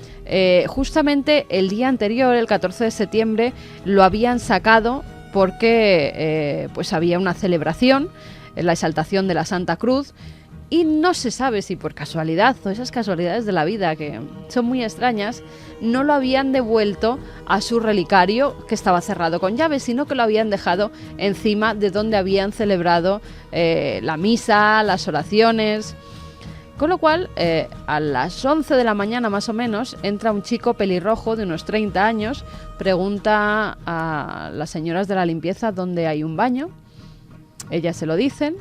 Justamente el día anterior, el 14 de septiembre, lo habían sacado porque pues había una celebración, la exaltación de la Santa Cruz, y no se sabe si por casualidad o esas casualidades de la vida que son muy extrañas, no lo habían devuelto a su relicario que estaba cerrado con llave, sino que lo habían dejado encima de donde habían celebrado la misa, las oraciones. Con lo cual, a las 11 de la mañana más o menos, entra un chico pelirrojo de unos 30 años, pregunta a las señoras de la limpieza dónde hay un baño, ellas se lo dicen,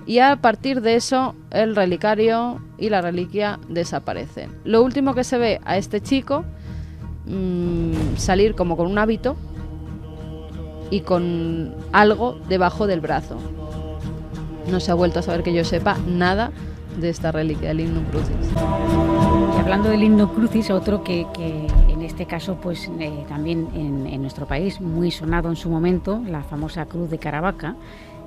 y a partir de eso el relicario y la reliquia desaparecen. Lo último que se ve a este chico salir como con un hábito y con algo debajo del brazo. No se ha vuelto a saber, que yo sepa, nada de esta reliquia del Lignum Crucis. Y hablando del Lignum Crucis, otro que en este caso pues también en nuestro país muy sonado en su momento, la famosa Cruz de Caravaca,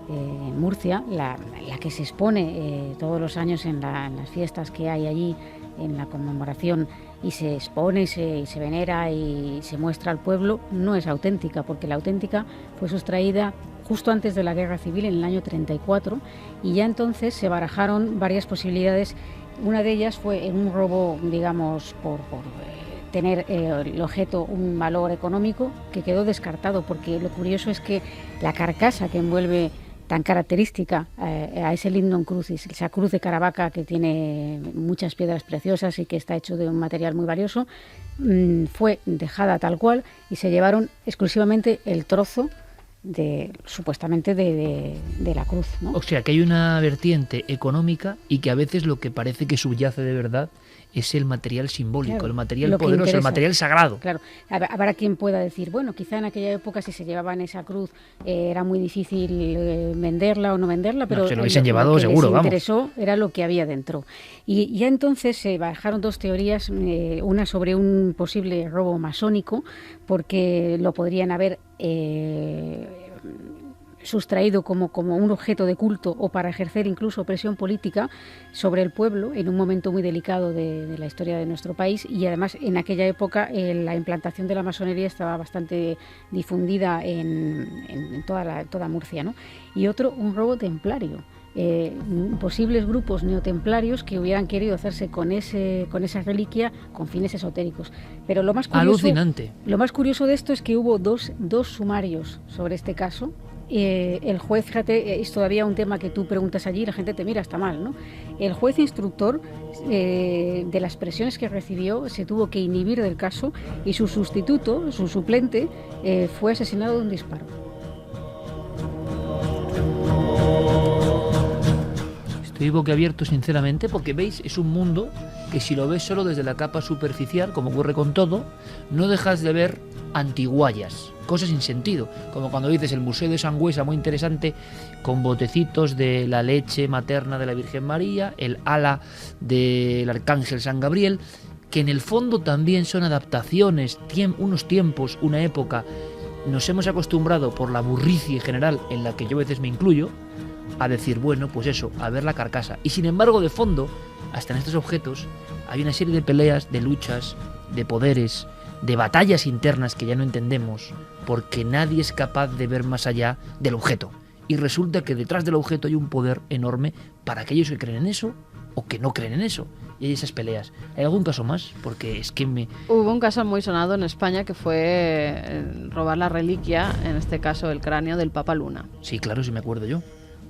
en Murcia, la que se expone todos los años en las fiestas que hay allí, en la conmemoración, y se expone y se venera y se muestra al pueblo, no es auténtica, porque la auténtica fue sustraída justo antes de la Guerra Civil, en el año 34, y ya entonces se barajaron varias posibilidades. Una de ellas fue un robo, digamos, por tener el objeto un valor económico, que quedó descartado, porque lo curioso es que la carcasa que envuelve tan característica a ese Lignum Crucis, esa cruz de Caravaca que tiene muchas piedras preciosas y que está hecho de un material muy valioso, fue dejada tal cual y se llevaron exclusivamente el trozo supuestamente de la cruz, ¿no? O sea, que hay una vertiente económica y que a veces lo que parece que subyace de verdad es el material simbólico, claro, el material poderoso, el material sagrado. Claro, habrá quien pueda decir, bueno, quizá en aquella época si se llevaban esa cruz era muy difícil venderla o no venderla, pero se lo hubiesen llevado seguro, vamos. Lo que les interesó era lo que había dentro. Y ya entonces se barajaron dos teorías, una sobre un posible robo masónico, porque lo podrían haber sustraído como un objeto de culto o para ejercer incluso presión política sobre el pueblo en un momento muy delicado de la historia de nuestro país, y además en aquella época la implantación de la masonería estaba bastante difundida en toda Murcia, ¿no? Y otro, un robo templario. Posibles grupos neotemplarios que hubieran querido hacerse con esa reliquia con fines esotéricos. Pero lo más curioso, alucinante. Lo más curioso de esto es que hubo dos sumarios sobre este caso. El juez, fíjate, es todavía un tema que tú preguntas allí y la gente te mira, está mal, ¿no? El juez instructor, de las presiones que recibió, se tuvo que inhibir del caso, y su sustituto, su suplente, fue asesinado de un disparo. Estoy boquiabierto, sinceramente, porque veis, es un mundo que si lo ves solo desde la capa superficial, como ocurre con todo, no dejas de ver antiguallas, cosas sin sentido, como cuando dices el Museo de Sangüesa, muy interesante, con botecitos de la leche materna de la Virgen María, el ala del Arcángel San Gabriel, que en el fondo también son adaptaciones, unos tiempos, una época. Nos hemos acostumbrado por la burricie general, en la que yo a veces me incluyo, a decir, bueno, pues eso, a ver la carcasa. Y sin embargo, de fondo, hasta en estos objetos, hay una serie de peleas, de luchas, de poderes, de batallas internas que ya no entendemos, porque nadie es capaz de ver más allá del objeto. Y resulta que detrás del objeto hay un poder enorme para aquellos que creen en eso o que no creen en eso. Y hay esas peleas. ¿Hay algún caso más? Porque es que Hubo un caso muy sonado en España que fue robar la reliquia, en este caso el cráneo del Papa Luna. Sí, claro, sí me acuerdo yo.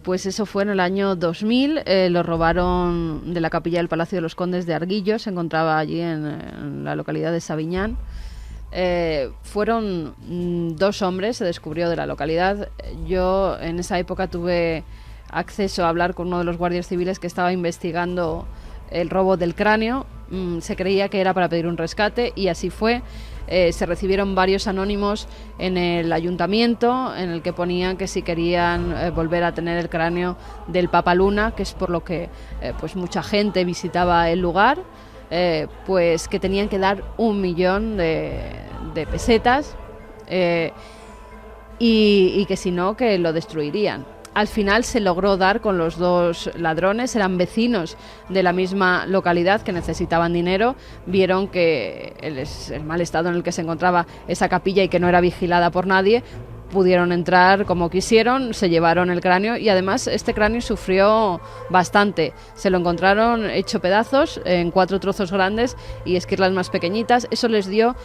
Pues eso fue en el año 2000, lo robaron de la capilla del Palacio de los Condes de Arguillo, se encontraba allí en la localidad de Sabiñán. Fueron 2 hombres, se descubrió, de la localidad. Yo en esa época tuve acceso a hablar con uno de los guardias civiles que estaba investigando el robo del cráneo. Se creía que era para pedir un rescate y así fue. Se recibieron varios anónimos en el ayuntamiento en el que ponían que si querían volver a tener el cráneo del Papa Luna, que es por lo que pues mucha gente visitaba el lugar, pues que tenían que dar 1 millón de pesetas y que si no, que lo destruirían. Al final se logró dar con los 2 ladrones, eran vecinos de la misma localidad que necesitaban dinero, vieron que el mal estado en el que se encontraba esa capilla y que no era vigilada por nadie, pudieron entrar como quisieron, se llevaron el cráneo y además este cráneo sufrió bastante. Se lo encontraron hecho pedazos en 4 trozos grandes y esquirlas más pequeñitas. Eso les dio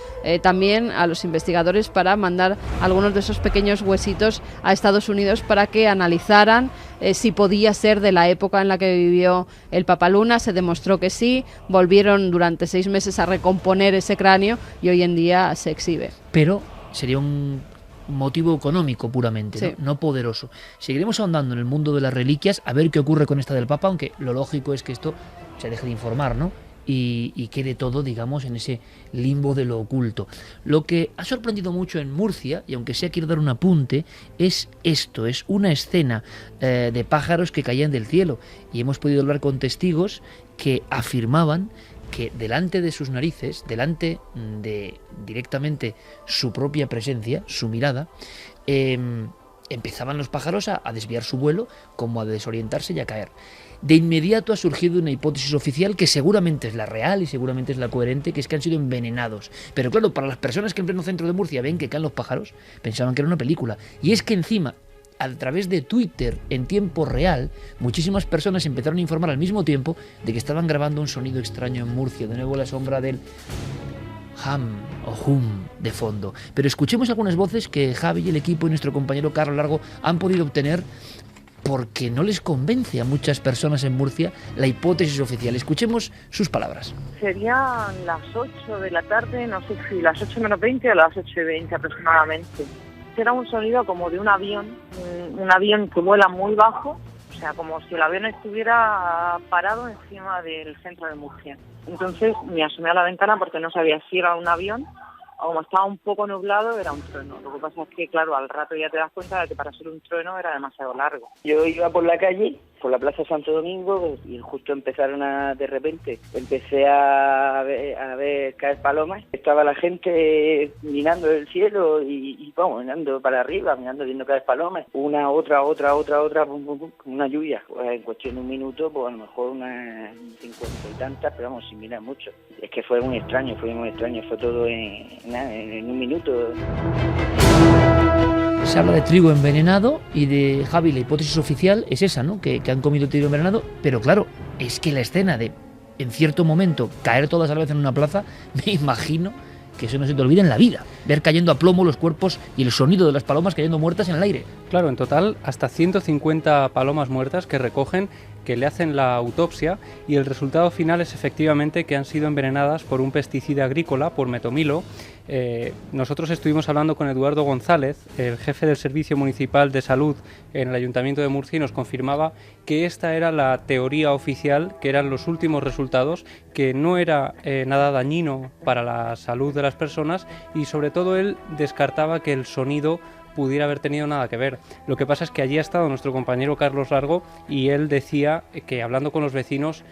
también a los investigadores para mandar algunos de esos pequeños huesitos a Estados Unidos para que analizaran si podía ser de la época en la que vivió el Papa Luna. Se demostró que sí, volvieron durante 6 meses a recomponer ese cráneo y hoy en día se exhibe. Pero sería un motivo económico puramente, sí, no poderoso. Seguiremos ahondando en el mundo de las reliquias, a ver qué ocurre con esta del Papa, aunque lo lógico es que esto se deje de informar, ¿no? Y quede todo, digamos, en ese limbo de lo oculto. Lo que ha sorprendido mucho en Murcia, y aunque sea quiero dar un apunte, es esto, es una escena de pájaros que caían del cielo. Y hemos podido hablar con testigos que afirmaban que delante de sus narices, delante de directamente su propia presencia, su mirada, empezaban los pájaros a desviar su vuelo, como a desorientarse y a caer. De inmediato ha surgido una hipótesis oficial que seguramente es la real y seguramente es la coherente, que es que han sido envenenados. Pero claro, para las personas que en pleno centro de Murcia ven que caen los pájaros, pensaban que era una película. Y es que encima, a través de Twitter en tiempo real, muchísimas personas empezaron a informar al mismo tiempo de que estaban grabando un sonido extraño en Murcia, de nuevo la sombra del hum de fondo. Pero escuchemos algunas voces que Javi y el equipo y nuestro compañero Carlos Largo han podido obtener, porque no les convence a muchas personas en Murcia la hipótesis oficial. Escuchemos sus palabras. Serían las 8 de la tarde, no sé si las 8 menos 20 o las 8:20 aproximadamente. Era un sonido como de un avión que vuela muy bajo, o sea, como si el avión estuviera parado encima del centro de Murcia. Entonces me asomé a la ventana porque no sabía si era un avión como estaba un poco nublado, era un trueno. Lo que pasa es que, claro, al rato ya te das cuenta de que para ser un trueno era demasiado largo. Yo iba por la calle, por la Plaza Santo Domingo, y justo de repente, empecé a ver caer palomas. Estaba la gente mirando el cielo y vamos, mirando para arriba, viendo caer palomas. Una, otra, pum, pum, pum, una lluvia. Pues en cuestión de un minuto, pues a lo mejor unas 50 y tantas, pero vamos, sin mirar mucho. Es que fue muy extraño, fue todo en un minuto. Se habla de trigo envenenado y de Javi, la hipótesis oficial es esa, ¿no? Que han comido trigo envenenado, pero claro, es que la escena de, en cierto momento, caer todas a la vez en una plaza, me imagino que eso no se te olvida en la vida, ver cayendo a plomo los cuerpos y el sonido de las palomas cayendo muertas en el aire. Claro, en total hasta 150 palomas muertas que recogen, que le hacen la autopsia, y el resultado final es efectivamente que han sido envenenadas por un pesticida agrícola, por metomilo. Nosotros estuvimos hablando con Eduardo González, el jefe del Servicio Municipal de Salud en el Ayuntamiento de Murcia, y nos confirmaba que esta era la teoría oficial, que eran los últimos resultados, que no era nada dañino para la salud de las personas, y sobre todo él descartaba que el sonido pudiera haber tenido nada que ver. Lo que pasa es que allí ha estado nuestro compañero Carlos Largo, y él decía que, hablando con los vecinos,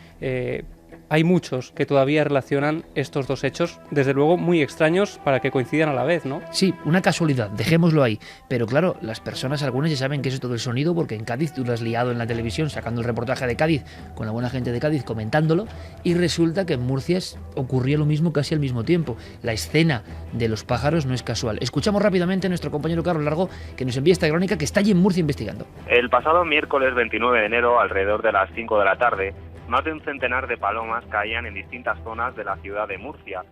hay muchos que todavía relacionan estos dos hechos, desde luego muy extraños para que coincidan a la vez, ¿no? Sí, una casualidad, dejémoslo ahí. Pero claro, las personas, algunas ya saben que es todo el sonido, porque en Cádiz tú lo has liado en la televisión sacando el reportaje de Cádiz, con la buena gente de Cádiz comentándolo, y resulta que en Murcia ocurría lo mismo casi al mismo tiempo. La escena de los pájaros no es casual. Escuchamos rápidamente a nuestro compañero Carlos Largo, que nos envía esta crónica, que está allí en Murcia investigando. El pasado miércoles 29 de enero, alrededor de las 5 de la tarde, más de un centenar de palomas caían en distintas zonas de la ciudad de Murcia.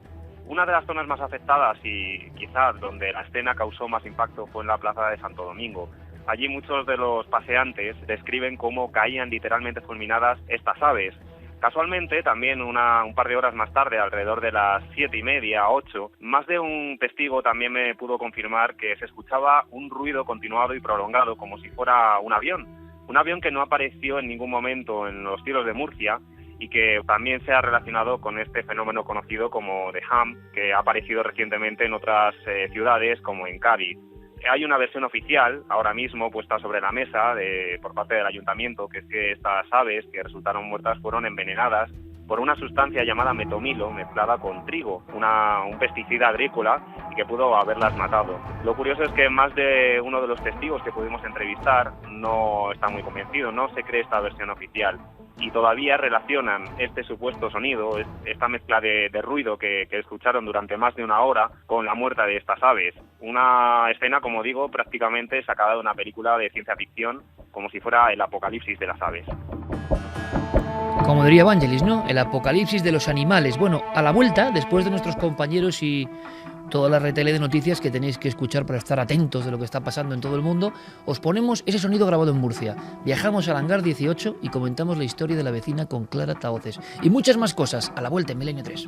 Una de las zonas más afectadas y quizás donde la escena causó más impacto fue en la plaza de Santo Domingo. Allí muchos de los paseantes describen cómo caían literalmente fulminadas estas aves. Casualmente, también un par de horas más tarde, alrededor de las 7:30, 8, más de un testigo también me pudo confirmar que se escuchaba un ruido continuado y prolongado, como si fuera un avión. Un avión que no apareció en ningún momento en los cielos de Murcia y que también se ha relacionado con este fenómeno conocido como The Hum, que ha aparecido recientemente en otras ciudades como en Cádiz. Hay una versión oficial ahora mismo puesta sobre la mesa por parte del ayuntamiento, que es que estas aves que resultaron muertas fueron envenenadas por una sustancia llamada metomilo mezclada con trigo, un pesticida agrícola, y que pudo haberlas matado. Lo curioso es que más de uno de los testigos que pudimos entrevistar no está muy convencido, no se cree esta versión oficial, y todavía relacionan este supuesto sonido, esta mezcla de ruido que escucharon durante más de una hora con la muerte de estas aves. Una escena, como digo, prácticamente sacada de una película de ciencia ficción, como si fuera el apocalipsis de las aves. Como diría Evangelis, ¿no? El apocalipsis de los animales. Bueno, a la vuelta, después de nuestros compañeros y toda la retele de noticias que tenéis que escuchar para estar atentos de lo que está pasando en todo el mundo, os ponemos ese sonido grabado en Murcia. Viajamos al hangar 18 y comentamos la historia de la vecina con Clara Tahoces. Y muchas más cosas a la vuelta en Milenio 3.